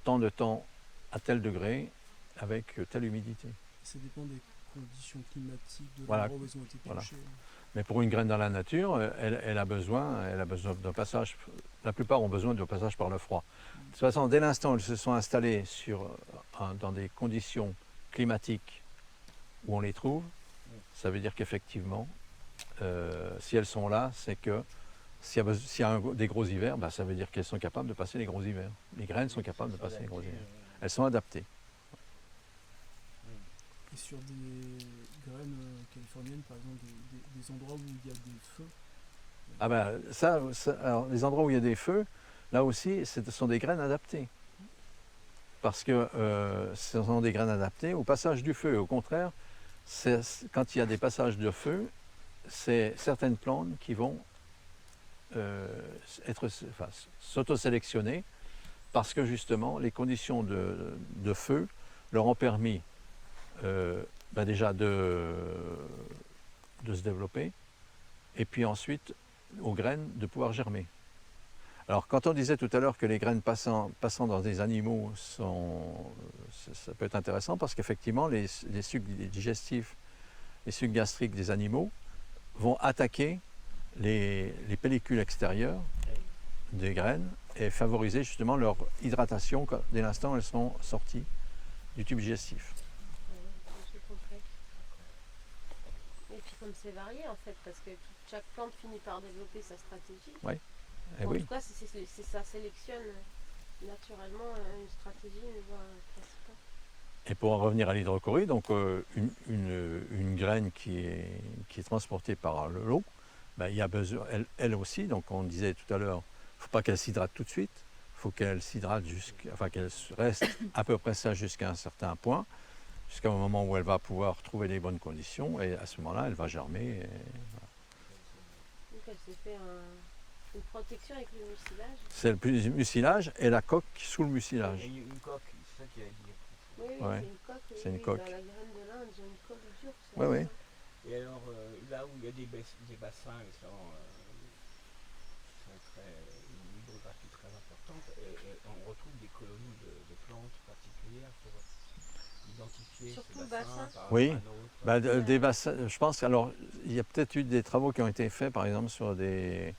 tant de temps à tel degré avec telle humidité. Ça dépend des conditions climatiques de Voilà. l'endroit où ils ont été Voilà. piochés. Mais pour une graine dans la nature, elle a besoin d'un passage. La plupart ont besoin d'un passage par le froid. De toute façon, dès l'instant où elles se sont installées dans des conditions climatiques où on les trouve, ça veut dire qu'effectivement, si elles sont là, c'est que s'il y a des gros hivers, ça veut dire qu'elles sont capables de passer les gros hivers. Les graines sont capables de passer les gros hivers. Elles sont adaptées. Et sur des graines californiennes, par exemple, des endroits où il y a des feux? Ah ben alors, les endroits où il y a des feux, là aussi, ce sont des graines adaptées. Parce que ce sont des graines adaptées au passage du feu. Au contraire, quand il y a des passages de feu, c'est certaines plantes qui vont s'auto-sélectionner parce que justement les conditions de feu leur ont permis déjà de se développer et puis ensuite aux graines de pouvoir germer. Alors quand on disait tout à l'heure que les graines passant dans des animaux ça peut être intéressant parce qu'effectivement les sucs digestifs, les sucs gastriques des animaux vont attaquer les pellicules extérieures des graines et favoriser justement leur hydratation dès l'instant où elles sont sorties du tube digestif. J'ai compris. Et puis comme c'est varié en fait, parce que chaque plante finit par développer sa stratégie. Oui. Eh En oui. tout cas, ça sélectionne naturellement une stratégie, une voie principale. Et pour en revenir à l'hydrochorie, donc une graine qui est transportée par l'eau, ben, il y a besoin, elle aussi, donc on disait tout à l'heure, il ne faut pas qu'elle s'hydrate tout de suite, il faut qu'elle s'hydrate qu'elle reste à peu près ça jusqu'à un certain point, jusqu'au moment où elle va pouvoir trouver les bonnes conditions, et à ce moment-là, elle va germer. Et voilà. Donc elle s'est fait une protection avec le mucilage. C'est le mucilage et la coque sous le mucilage. Et une coque, c'est ça qui a dit. Oui, Ouais, c'est une coque. c'est une coque. Dans la graine de l'Inde, ils ont une coque dure. ça. Oui, oui. Et alors, là où il y a des bassins qui sont une hydrographie très importante, et on retrouve des colonies de plantes particulières pour identifier Surtout ces le bassins bassin. par Oui. rapport à d'autres. Ben, des bassins, je pense alors il y a peut-être eu des travaux qui ont été faits, par exemple, sur de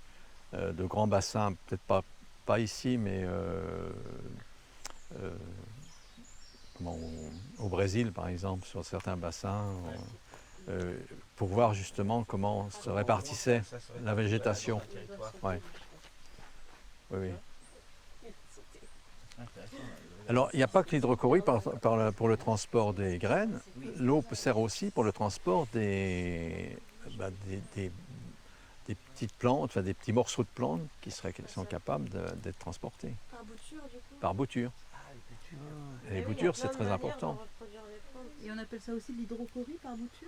grands bassins, peut-être pas ici, mais au Brésil, par exemple, sur certains bassins, pour voir justement comment se répartissait Ça se la répartit végétation. dans un territoire. Ouais. Oui, oui. Intéressant. Alors, il n'y a pas que l'hydrochorie pour le transport des graines. L'eau sert aussi pour le transport des petites plantes, enfin des petits morceaux de plantes qui sont capables d'être transportés Par bouture, du coup. par bouture. Ah, les cultures. Et les Eh oui, boutures, il y a c'est plein de très manières important. de reproduire les plantes. Et on appelle ça aussi de l'hydrochorie par bouture.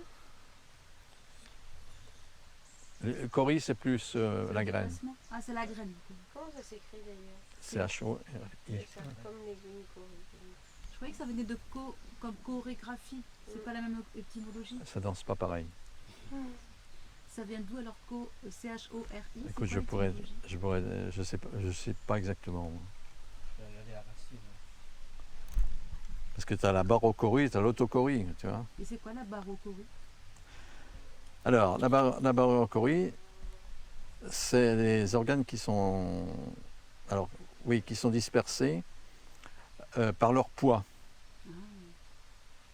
Le cory, c'est plus la graine. Ah, c'est la graine. Comment ça s'écrit d'ailleurs? C-H-O-R-I. C'est ça, comme les unicories. Je croyais que ça venait de comme chorégraphie. C'est pas la même étymologie. Ça danse pas pareil. Ça vient d'où alors C-H-O-R-I? Écoute, je sais pas exactement. Je vais regarder la racine. Parce que tu as la barochorie et tu as l'autochorie, tu vois. Et c'est quoi la barochorie? Alors, la barochorie, c'est les organes qui sont dispersés par leur poids.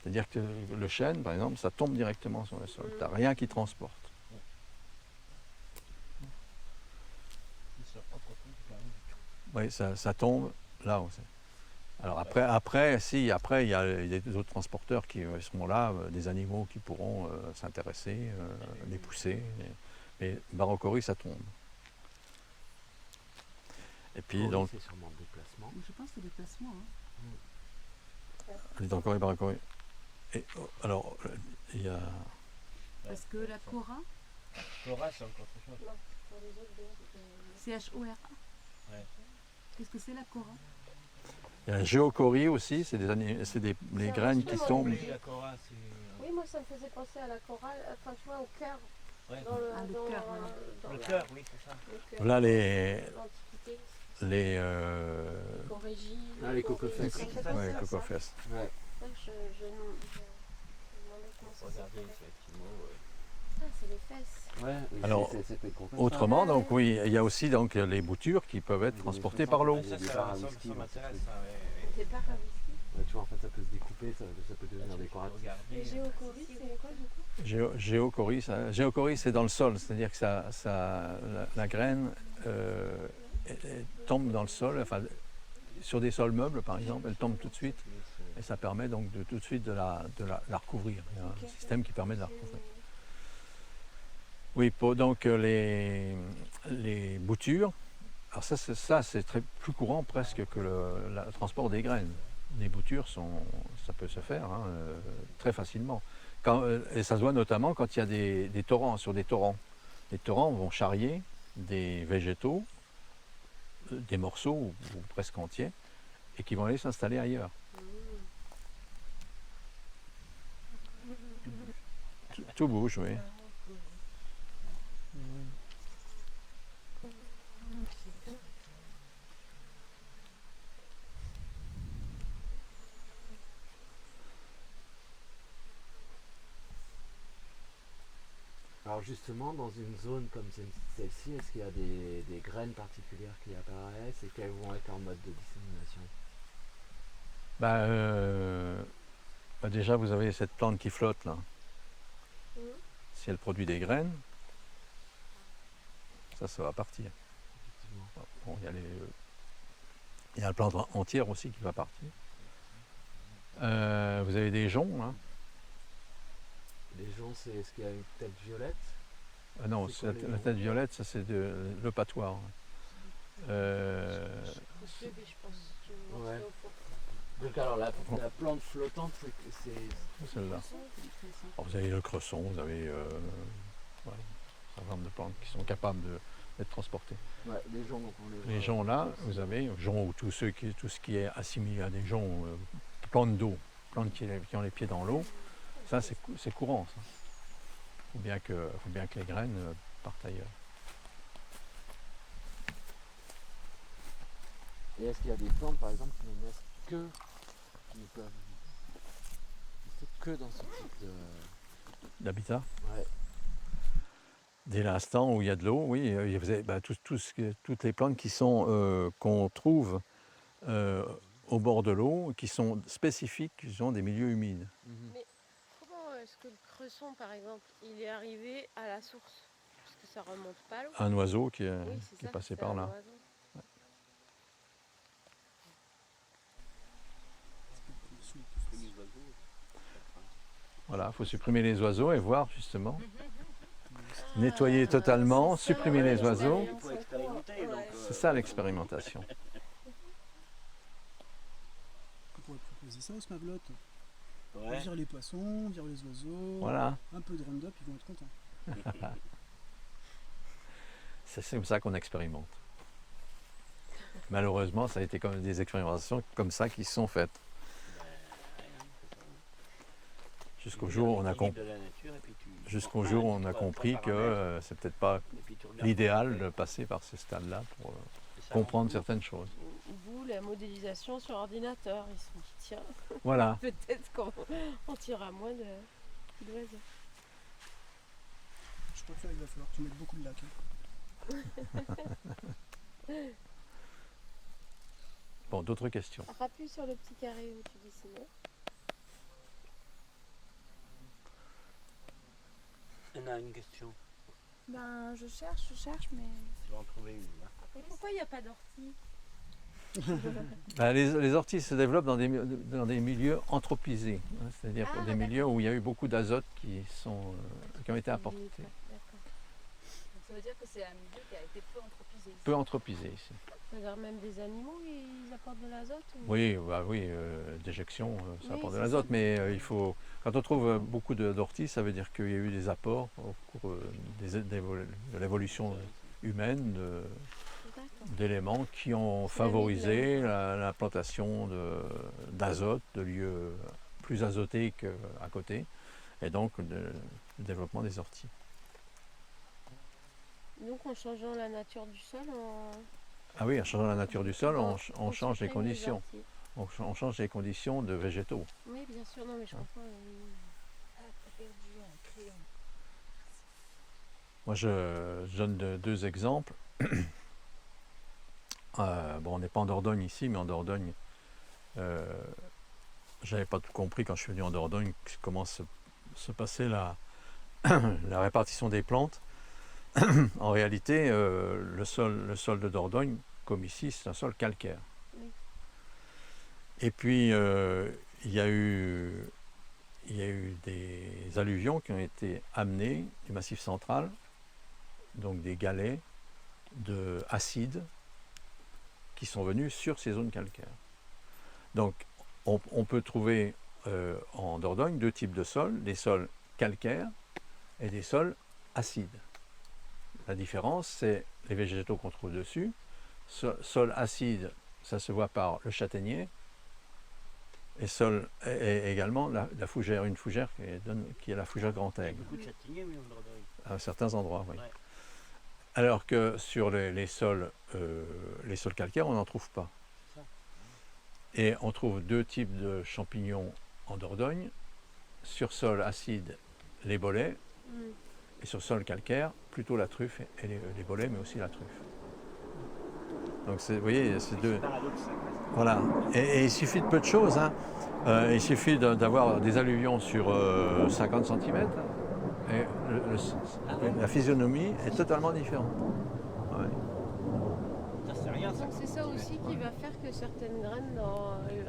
C'est-à-dire que le chêne, par exemple, ça tombe directement sur le sol. Tu n'as rien qui transporte. Ils se reproduisent quand même. Oui, ça tombe là aussi. Alors après, il y a d'autres transporteurs qui seront là, des animaux qui pourront s'intéresser, les pousser. Mais barochorie, ça tombe. Et puis donc, c'est sûrement le déplacement. Je pense que c'est des placements. l'hydrochorie, barochorie. Et alors, il y a Parce que la cora, Flora, c'est encore autre chose. Pour les autres, C-H-O-R-A. Ouais. Qu'est-ce que c'est la cora? la géochorie aussi, c'est les graines qui justement, tombent. oui. La Cora, c'est. Oui, moi ça me faisait penser à la chorale, enfin tu vois, au cœur. Ouais. Dans le, Ah, le dans, cœur, voilà. dans Le la- cœur, oui, c'est ça. le cœur. Voilà les L'Antiquité. Corrégis. Ah, les cocofesses. Ça me fait Ouais, penser à ça. cocofesses. Ouais. Ouais, je demandais comment ça Regardez s'appelait. effectivement. Ah, c'est les fesses. Ouais, Alors, c'était complètement. Autrement, donc oui, il y a aussi donc les boutures qui peuvent être transportées par l'eau. Ça, des ça, barres à ça, whisky, ça là, m'intéresse, c'est ça, ouais. C'est pas un whisky. Tu vois, en fait, ça peut se découper, ça peut devenir décoratif. Et géochorie, c'est quoi du coup? Géochorie, c'est dans le sol, c'est-à-dire que la graine elle tombe dans le sol, enfin, sur des sols meubles par exemple, elle tombe tout de suite Et ça permet donc tout de suite de la recouvrir. Il y a un système qui permet de la recouvrir. Oui, donc les boutures, alors ça c'est plus courant presque que le transport des graines. Les boutures, ça peut se faire très facilement. Et ça se voit notamment quand il y a des torrents, sur des torrents. Les torrents vont charrier des végétaux, des morceaux ou presque entiers, et qui vont aller s'installer ailleurs. Tout bouge, oui. Alors justement, dans une zone comme celle-ci, est-ce qu'il y a des graines particulières qui apparaissent et quelles vont être en mode de dissémination? Déjà, vous avez cette plante qui flotte là. Si elle produit des graines, ça va partir. Bon, il y a la plante entière aussi qui va partir. Vous avez des joncs là. Les joncs, est-ce qu'il y a une tête violette? Non, la tête violette, ça c'est le patoire. Je pense. Ouais. Donc alors la plante flottante, c'est celle-là. Alors, vous avez le cresson, vous avez un certain nombre de plantes qui sont capables d'être transportées. Ouais, les joncs, donc on les voit. Les joncs là, vous avez joncs ou tout ce qui est assimilé à des joncs, plantes d'eau, plantes qui ont les pieds dans l'eau. Ça, c'est courant, ça. Il faut bien que les graines partent ailleurs. Et est-ce qu'il y a des plantes, par exemple, qui ne naissent qui ne peuvent rester que dans ce type D'habitat. Ouais. Dès l'instant où il y a de l'eau, oui, vous avez toutes les plantes qu'on trouve au bord de l'eau, qui sont spécifiques, qui ont des milieux humides. Comment est-ce que le cresson, par exemple, il est arrivé à la source? Parce que ça remonte pas l'eau. Un oiseau qui est ça, passé c'est par un là. oiseau. Voilà, il faut supprimer les oiseaux et voir justement. Nettoyer totalement, supprimer les oiseaux. Il faut expérimenter. Donc, C'est ça l'expérimentation. On pourrait proposer ça au Smaglotte. ouais. Vire les poissons, vire les oiseaux, Voilà, un peu de Roundup, ils vont être contents. c'est comme ça qu'on expérimente. Malheureusement, ça a été comme des expérimentations comme ça qui se sont faites. Jusqu'au jour où on a compris que c'est peut-être pas l'idéal de passer par ce stade-là pour comprendre certaines choses. D'où la modélisation sur ordinateur. Ils se sont dit, tiens, Voilà. peut-être qu'on tirera moins d'oiseaux. Je préfère, il va falloir que tu mettes beaucoup de lac. Bon, d'autres questions? Rappuie sur le petit carré où tu dessinais. On a une question. Ben, je cherche, mais... Tu vas en trouver une. Là. Et pourquoi il n'y a pas d'ortie? Les orties se développent dans des milieux anthropisés, hein, c'est-à-dire des milieux où il y a eu beaucoup d'azote qui ont été apportés. D'accord. Ça veut dire que c'est un milieu qui a été peu anthropisé. Peu anthropisés ici. C'est-à-dire même des animaux, ils apportent de l'azote ou... Oui, déjection, ça Oui, apporte de c'est l'azote, ça. mais quand on trouve beaucoup d'orties, ça veut dire qu'il y a eu des apports au cours de l'évolution humaine D'accord. d'éléments qui ont C'est la favorisé l'implantation d'azote, de lieux plus azotés qu'à côté, et donc le développement des orties. Donc en changeant la nature du sol, Ah oui, en changeant la nature du sol, on change les supprime conditions. orties. On change les conditions de végétaux. Oui, bien sûr, non mais je comprends. Moi, je donne deux exemples. On n'est pas en Dordogne ici, mais en Dordogne, j'avais pas tout compris quand je suis venu en Dordogne comment se passait la répartition des plantes. En réalité, le sol de Dordogne, comme ici, c'est un sol calcaire. Oui. Et puis, il y a eu des alluvions qui ont été amenées du Massif central, donc des galets acides qui sont venus sur ces zones calcaires. Donc on peut trouver en Dordogne deux types de sols, des sols calcaires et des sols acides. La différence, c'est les végétaux qu'on trouve dessus. Sol acide, ça se voit par le châtaignier, et également la fougère, une fougère qui est la fougère grand aigle, Beaucoup de châtaigniers, oui, en Dordogne. à certains endroits. Oui. Ouais. Alors que sur les sols calcaires, on n'en trouve pas. C'est ça. Et on trouve deux types de champignons en Dordogne. Sur sol acide, les bolets, et sur sol calcaire, plutôt la truffe et les bolets, mais aussi la truffe. Donc vous voyez, c'est deux. C'est paradoxal. Voilà. Et il suffit de peu de choses. Hein. Il suffit d'avoir des alluvions sur 50 cm et la physionomie est totalement différente. Ouais. Ça, c'est rien, ça. Donc c'est ça aussi qui va faire que certaines graines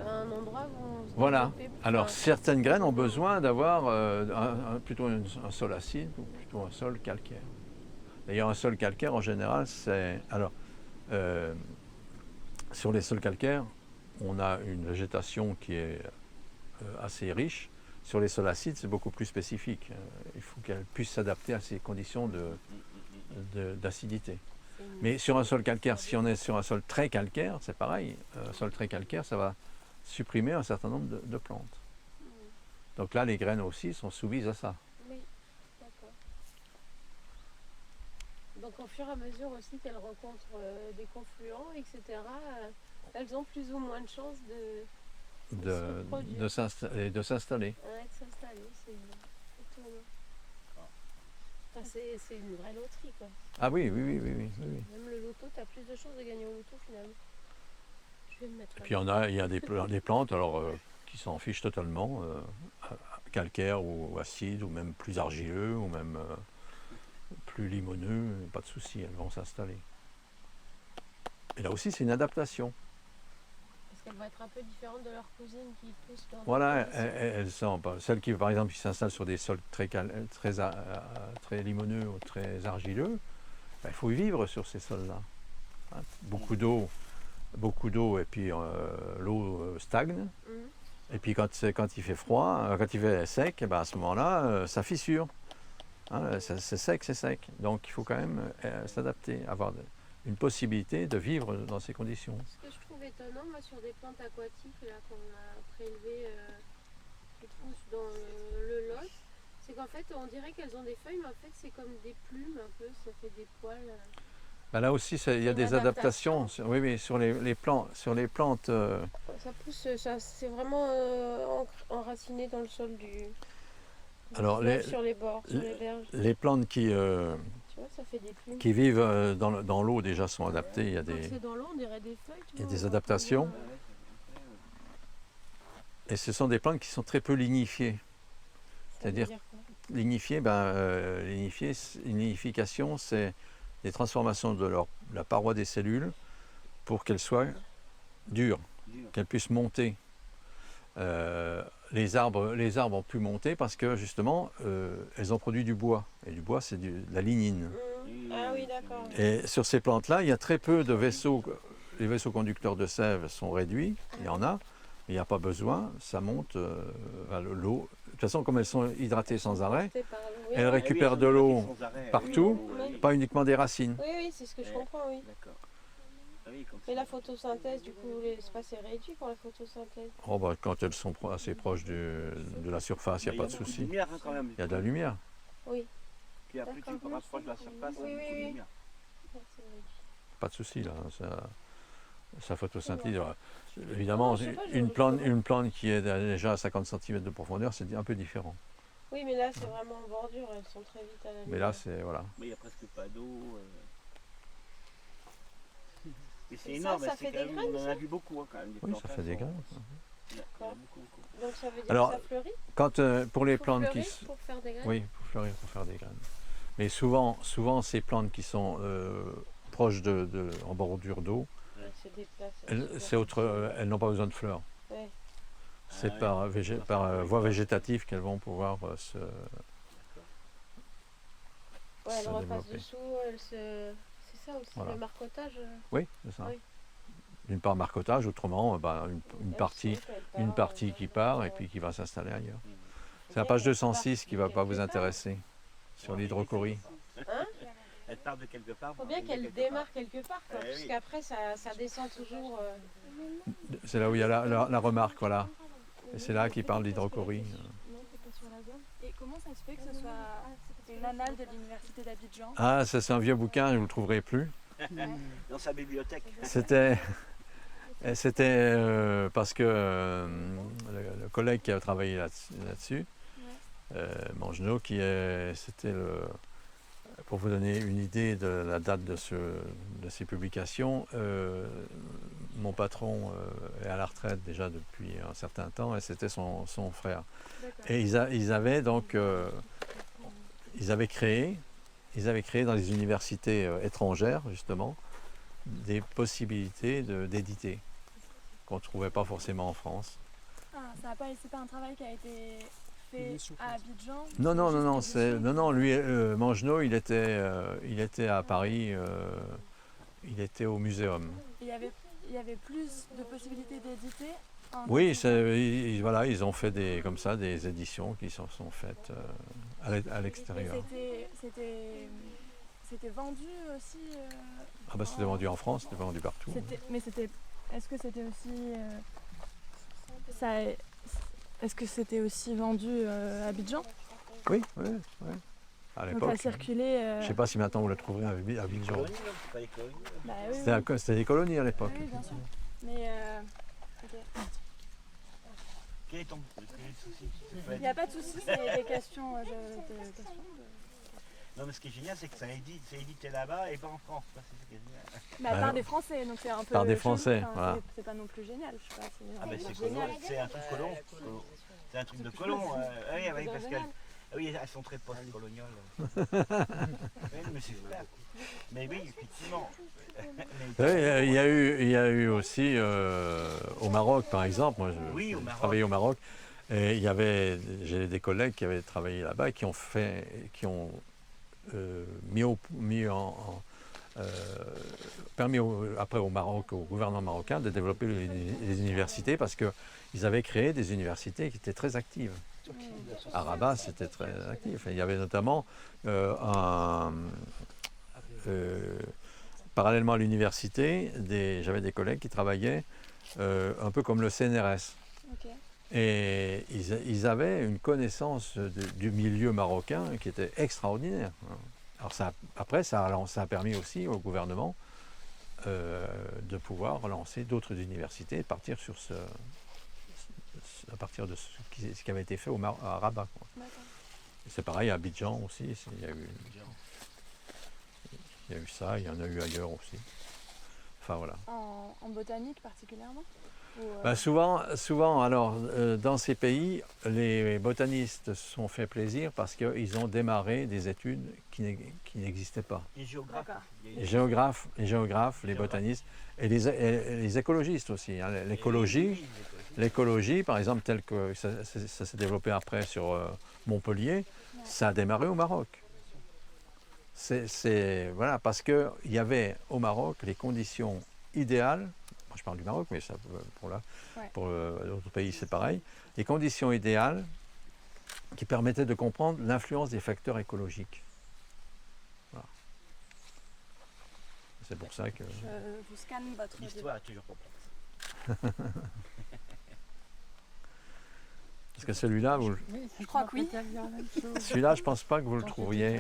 à un endroit vont se Voilà. développer plus Alors tard. certaines graines ont besoin d'avoir plutôt un sol acide ou plutôt un sol calcaire. D'ailleurs, un sol calcaire en général, c'est. Alors, sur les sols calcaires, on a une végétation qui est assez riche. Sur les sols acides, c'est beaucoup plus spécifique. Il faut qu'elle puisse s'adapter à ces conditions d'acidité. Mais sur un sol calcaire, si on est sur un sol très calcaire, c'est pareil. Un sol très calcaire, ça va supprimer un certain nombre de plantes. Donc là, les graines aussi sont soumises à ça. Oui, d'accord. Donc au fur et à mesure aussi qu'elles rencontrent des confluents, etc., elles ont plus ou moins de chances de s'installer. de s'installer. C'est étonnant. Enfin, c'est une vraie loterie, quoi. Ah oui. Même le loto, tu as plus de chances de gagner au loto finalement. Je vais me mettre Et puis il y a des plantes alors, qui s'en fichent totalement, calcaires ou acides, ou même plus argileux, ou même plus limoneux, pas de souci, elles vont s'installer. Et là aussi, c'est une adaptation. Parce qu'elles vont être un peu différentes de leurs cousines qui poussent dans Voilà, d'autres conditions. elles sont, celles qui, par exemple, qui s'installent sur des sols très limoneux ou très argileux, il faut y vivre sur ces sols-là. Hein, beaucoup d'eau, et puis l'eau stagne. Et puis quand il fait froid, quand il fait sec, à ce moment-là, ça fissure. Hein, c'est sec. Donc il faut quand même s'adapter, avoir une possibilité de vivre dans ces conditions. Ce que je trouve étonnant, moi, sur des plantes aquatiques là, qu'on a prélevées, qui poussent dans le Lot, c'est qu'en fait, on dirait qu'elles ont des feuilles, mais en fait, c'est comme des plumes un peu, ça fait des poils. Là aussi, il y a Une des adaptations. Oui, sur les plantes. Ça pousse, c'est vraiment enraciné dans le sol du Alors, fleuve, sur les bords, sur les berges. Les plantes Tu vois, ça fait des plumes. qui vivent dans l'eau déjà sont adaptées. Il y a Quand des, c'est dans l'eau, on dirait des feuilles. Tu il y a vois, des on adaptations. voit, Et ce sont des plantes qui sont très peu lignifiées. ça veut C'est-à-dire dire quoi? Lignifiées, une lignification, c'est des transformations de la paroi des cellules pour qu'elles soient dures, qu'elles puissent monter. Les arbres ont pu monter parce que justement, elles ont produit du bois. Et du bois, c'est de la lignine. Ah oui, d'accord. Et sur ces plantes-là, il y a très peu de vaisseaux. Les vaisseaux conducteurs de sève sont réduits, il y en a, mais il n'y a pas besoin, ça monte l'eau. De toute façon, comme elles sont hydratées sans arrêt, Porté par l'eau. Oui, elles oui. récupèrent de l'eau partout, Oui. pas uniquement des racines. Oui, c'est ce que je comprends, oui. D'accord. Ah oui, comme Mais ça. la photosynthèse, du coup, l'espace est réduit pour la photosynthèse. Quand elles sont assez proches de la surface, il n'y a pas de souci. Il y a beaucoup de lumière, hein, quand même. Il y a de la lumière, Oui, Puis après, tu te D'accord. rapproches de la surface, Oui, il y a oui, beaucoup de oui. lumière. c'est réduit. pas de souci là. Ça photosynthèse. Évidemment, Je sais pas, une plante qui est déjà à 50 cm de profondeur, c'est un peu différent. Oui, mais là, c'est vraiment en bordure, elles sont très vite à la lumière. Mais là, c'est voilà. Mais il n'y a presque pas d'eau. Mais c'est Et ça, énorme, ça c'est fait quand des même- graines, on en ça a vu beaucoup hein, quand même. Des Oui, ça plantations. fait des graines. Il y en a beaucoup. Donc ça veut dire Alors, que ça fleurit Quand pour les pour plantes fleurir, qui pour faire des graines. oui, pour fleurir, pour faire des graines. Mais souvent ces plantes qui sont proches en bordure d'eau, Elles se déplacent. elles n'ont pas besoin de fleurs. Ouais. C'est Ah par, ouais. par voie végétative qu'elles vont pouvoir se Ouais, elle se repasse développer. dessous, elle se. C'est ça aussi, Voilà. le marcottage. Oui, c'est ça. Oui. D'une part marcotage, autrement une partie qui part et Ouais. puis qui va s'installer ailleurs. Mhm. C'est la page 206 qui ne va pas vous intéresser sur l'hydrocorie. Hein? Elle part de quelque part. Faut bien pour qu'elle arriver quelque démarre quelque part, quoi, Eh parce oui. qu'après ça descend toujours. C'est là où il y a la remarque, voilà. Et c'est là qu'il parle d'hydrocorie. Non, c'est pas sur la zone. Et comment ça se fait que ce soit une annale de l'université d'Abidjan? Ah, ça c'est un vieux bouquin, vous ne le trouverez plus. part. Dans sa bibliothèque. C'était parce que le collègue qui a travaillé là-dessus, Mangenot, c'était pour vous donner une idée de la date de ces publications, mon patron est à la retraite déjà depuis un certain temps et c'était son frère. D'accord. Et ils avaient donc ils avaient créé dans les universités étrangères justement des possibilités d'éditer qu'on ne trouvait pas forcément en France. Ah, c'est pas un travail qui a été fait Mené sur à place. Abidjan? Non, lui, Mangenot, il était à Paris, il était au muséum. Il y avait plus de possibilités d'éditer en Oui, Abidjan. voilà, ils ont fait comme ça des éditions qui sont faites à l'extérieur. Et c'était vendu aussi. Ah bah c'était vendu en France, c'était vendu partout. Est-ce que c'était aussi est-ce que c'était aussi vendu à Abidjan? Oui. À Donc l'époque. à circuler. Je ne sais pas si maintenant vous le trouverez à Abidjan. Colonies, non, c'est pas les colonies. Bah, oui, C'était des colonies à l'époque. oui, bien sûr. Mais ok. Quel est ton souci? Il n'y a pas de souci, c'est des questions. Non, mais ce qui est génial, c'est que c'est édité là-bas et pas en France. Ça, c'est ce qui est génial. Bah, par des Français, donc c'est un peu. Par des chelou. Français, Enfin, voilà. C'est pas non plus génial, je sais pas. Ah, ben c'est génial. c'est un truc colon. C'est un truc de colon. Oui, parce qu'elles elles sont très post-coloniales. Oui, mais c'est super. Mais oui, effectivement. Oui, il y a eu aussi au Maroc, par exemple. Moi, Oui, au j'ai Maroc. travaillé au Maroc. Et j'ai des collègues qui avaient travaillé là-bas et qui ont permis après au Maroc, au gouvernement marocain, de développer les universités parce qu'ils avaient créé des universités qui étaient très actives. À Rabat, c'était très actif. Et il y avait notamment parallèlement à l'université, j'avais des collègues qui travaillaient un peu comme le CNRS. Ok. Et ils avaient une connaissance du milieu marocain qui était extraordinaire. Alors après, ça a permis aussi au gouvernement de pouvoir lancer d'autres universités et partir sur à partir de ce qui avait été fait à Rabat. D'accord. C'est pareil à Abidjan aussi, il y a eu ça, il y en a eu ailleurs aussi. Enfin voilà. En botanique particulièrement? Ben, souvent alors, dans ces pays, les botanistes se sont fait plaisir parce qu'ils ont démarré des études qui n'existaient pas. Les géographes. D'accord. Les géographes, les botanistes et les écologistes aussi. Hein. L'écologie, par exemple, telle que ça s'est développé après sur Montpellier, ça a démarré au Maroc. Voilà, parce qu'il y avait au Maroc les conditions idéales. Je parle du Maroc, mais ça, pour d'autres pays c'est pareil. Les conditions idéales qui permettaient de comprendre l'influence des facteurs écologiques. Voilà. C'est pour ça que... Je vous scanne votre L'histoire est toujours complexe. Parce que celui-là, Je crois que oui. celui-là, je pense pas que vous le trouviez.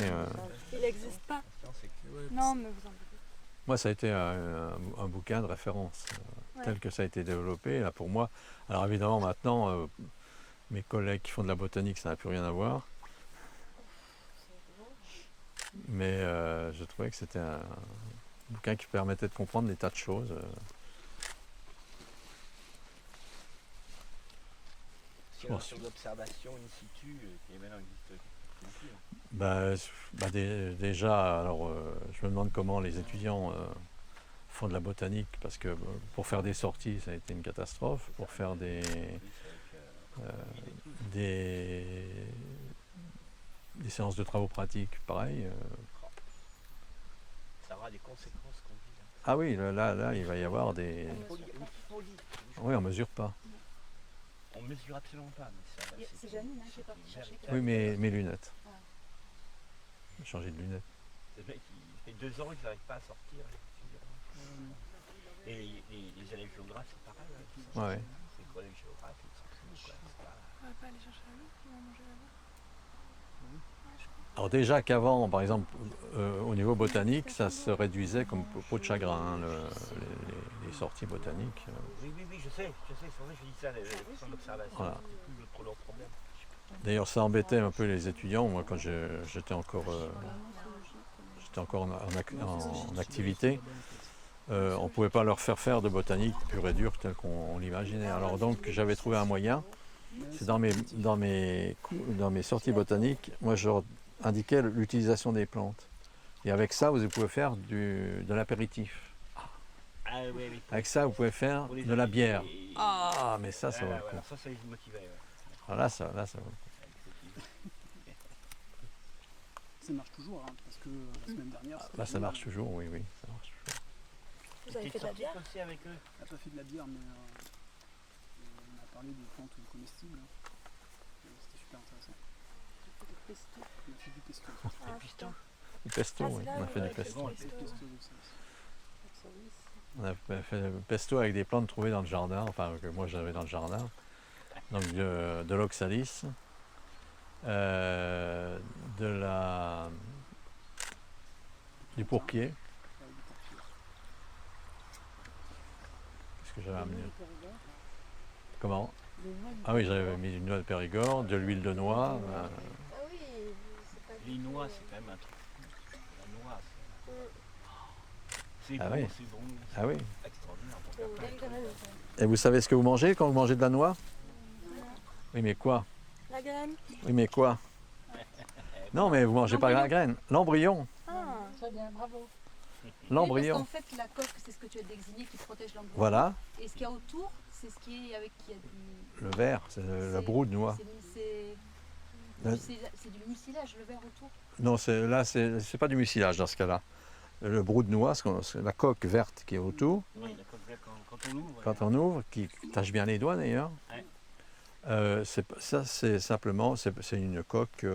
Il n'existe pas. Ouais, Non, mais vous en doutez. Moi, ça a été un bouquin de référence tel que ça a été développé. Là, pour moi, alors évidemment, maintenant, mes collègues qui font de la botanique, ça n'a plus rien à voir. Mais je trouvais que c'était un bouquin qui permettait de comprendre des tas de choses. Sur l'observation in situ qui maintenant existe. Déjà, alors, je me demande comment les étudiants font de la botanique, parce que pour faire des sorties, ça a été une catastrophe. Pour faire des séances de travaux pratiques, pareil. Ça aura des conséquences qu'on dit. Ah oui, là, il va y avoir des... Oui, on ne mesure pas. On ne mesure absolument pas. Mais ça, C'est Janine qui est partie chercher. Oui, mes lunettes. Changer de lunettes. Le mec, il fait 2 ans qu'ils n'arrivent pas à sortir. Et les élèves géographes, c'est pareil. Ouais. C'est le collège géographe, ils sont fous, quoi. C'est pas- On va pas aller chercher la loupe, on va manger là-bas. Alors déjà qu'avant, par exemple, au niveau botanique, ça se réduisait comme peau de chagrin, hein, les sorties botaniques. Oui, je sais, c'est pour ça que je dis ça, les centres d'observation, Voilà. c'est plus trop leur problème. D'ailleurs, ça embêtait un peu les étudiants, moi, quand j'étais encore en activité. On ne pouvait pas leur faire de botanique pure et dure tel qu'on l'imaginait. Alors donc, j'avais trouvé un moyen. C'est dans mes sorties botaniques, moi, je leur indiquais l'utilisation des plantes. Et avec ça, vous pouvez faire de l'apéritif. Ah oui, oui. Avec ça, vous pouvez faire Pour les de la amis, bière. et- Ah, mais ça vaut le coup. voilà, ça les motivait. Ouais. Alors là, ça vaut le coup. Ça marche toujours, hein, parce que la semaine dernière, c'était Là, ça génial. marche toujours, oui, ça marche toujours. Vous avez fait de la bière? aussi avec eux. On n'a pas fait de la bière, mais on a parlé des plantes comestibles. C'était super intéressant. On a fait du pesto. Ah, Piston. Du pesto, Ah, oui, c'est là on a où fait du on pesto. bon, Le pesto de ça. On a fait du pesto avec des plantes trouvées dans le jardin, enfin que moi j'avais dans le jardin. Donc de l'oxalis, du pourpier. Qu'est-ce que j'avais amené? Comment? Ah oui, j'avais mis une noix de Périgord, de l'huile de noix. Ah oui, c'est pas Les noix, c'est quand même un truc. La noix, c'est Ah bon, oui. c'est bon. Ah oui. C'est extraordinaire pour faire plein de belle trucs. graine. Et vous savez ce que vous mangez quand vous mangez de la noix? Oui, mais quoi? La graine. Oui, mais quoi? Non, mais vous mangez pas la graine. L'embryon. Ah. Très bien, bravo. L'embryon. Parce qu'en fait, la coque, c'est ce que tu as désigné qui protège l'embryon. Voilà, Et ce qu'il y a autour, c'est ce qui est avec qui a du. le verre, c'est la broue de noix. C'est du mucilage, le verre autour. Non, c'est pas du mucilage dans ce cas-là. Le brou de noix, c'est la coque verte qui est autour, Oui, la coque verte, quand on ouvre. quand on ouvre, qui tache bien les doigts d'ailleurs. Ouais. C'est simplement, c'est une coque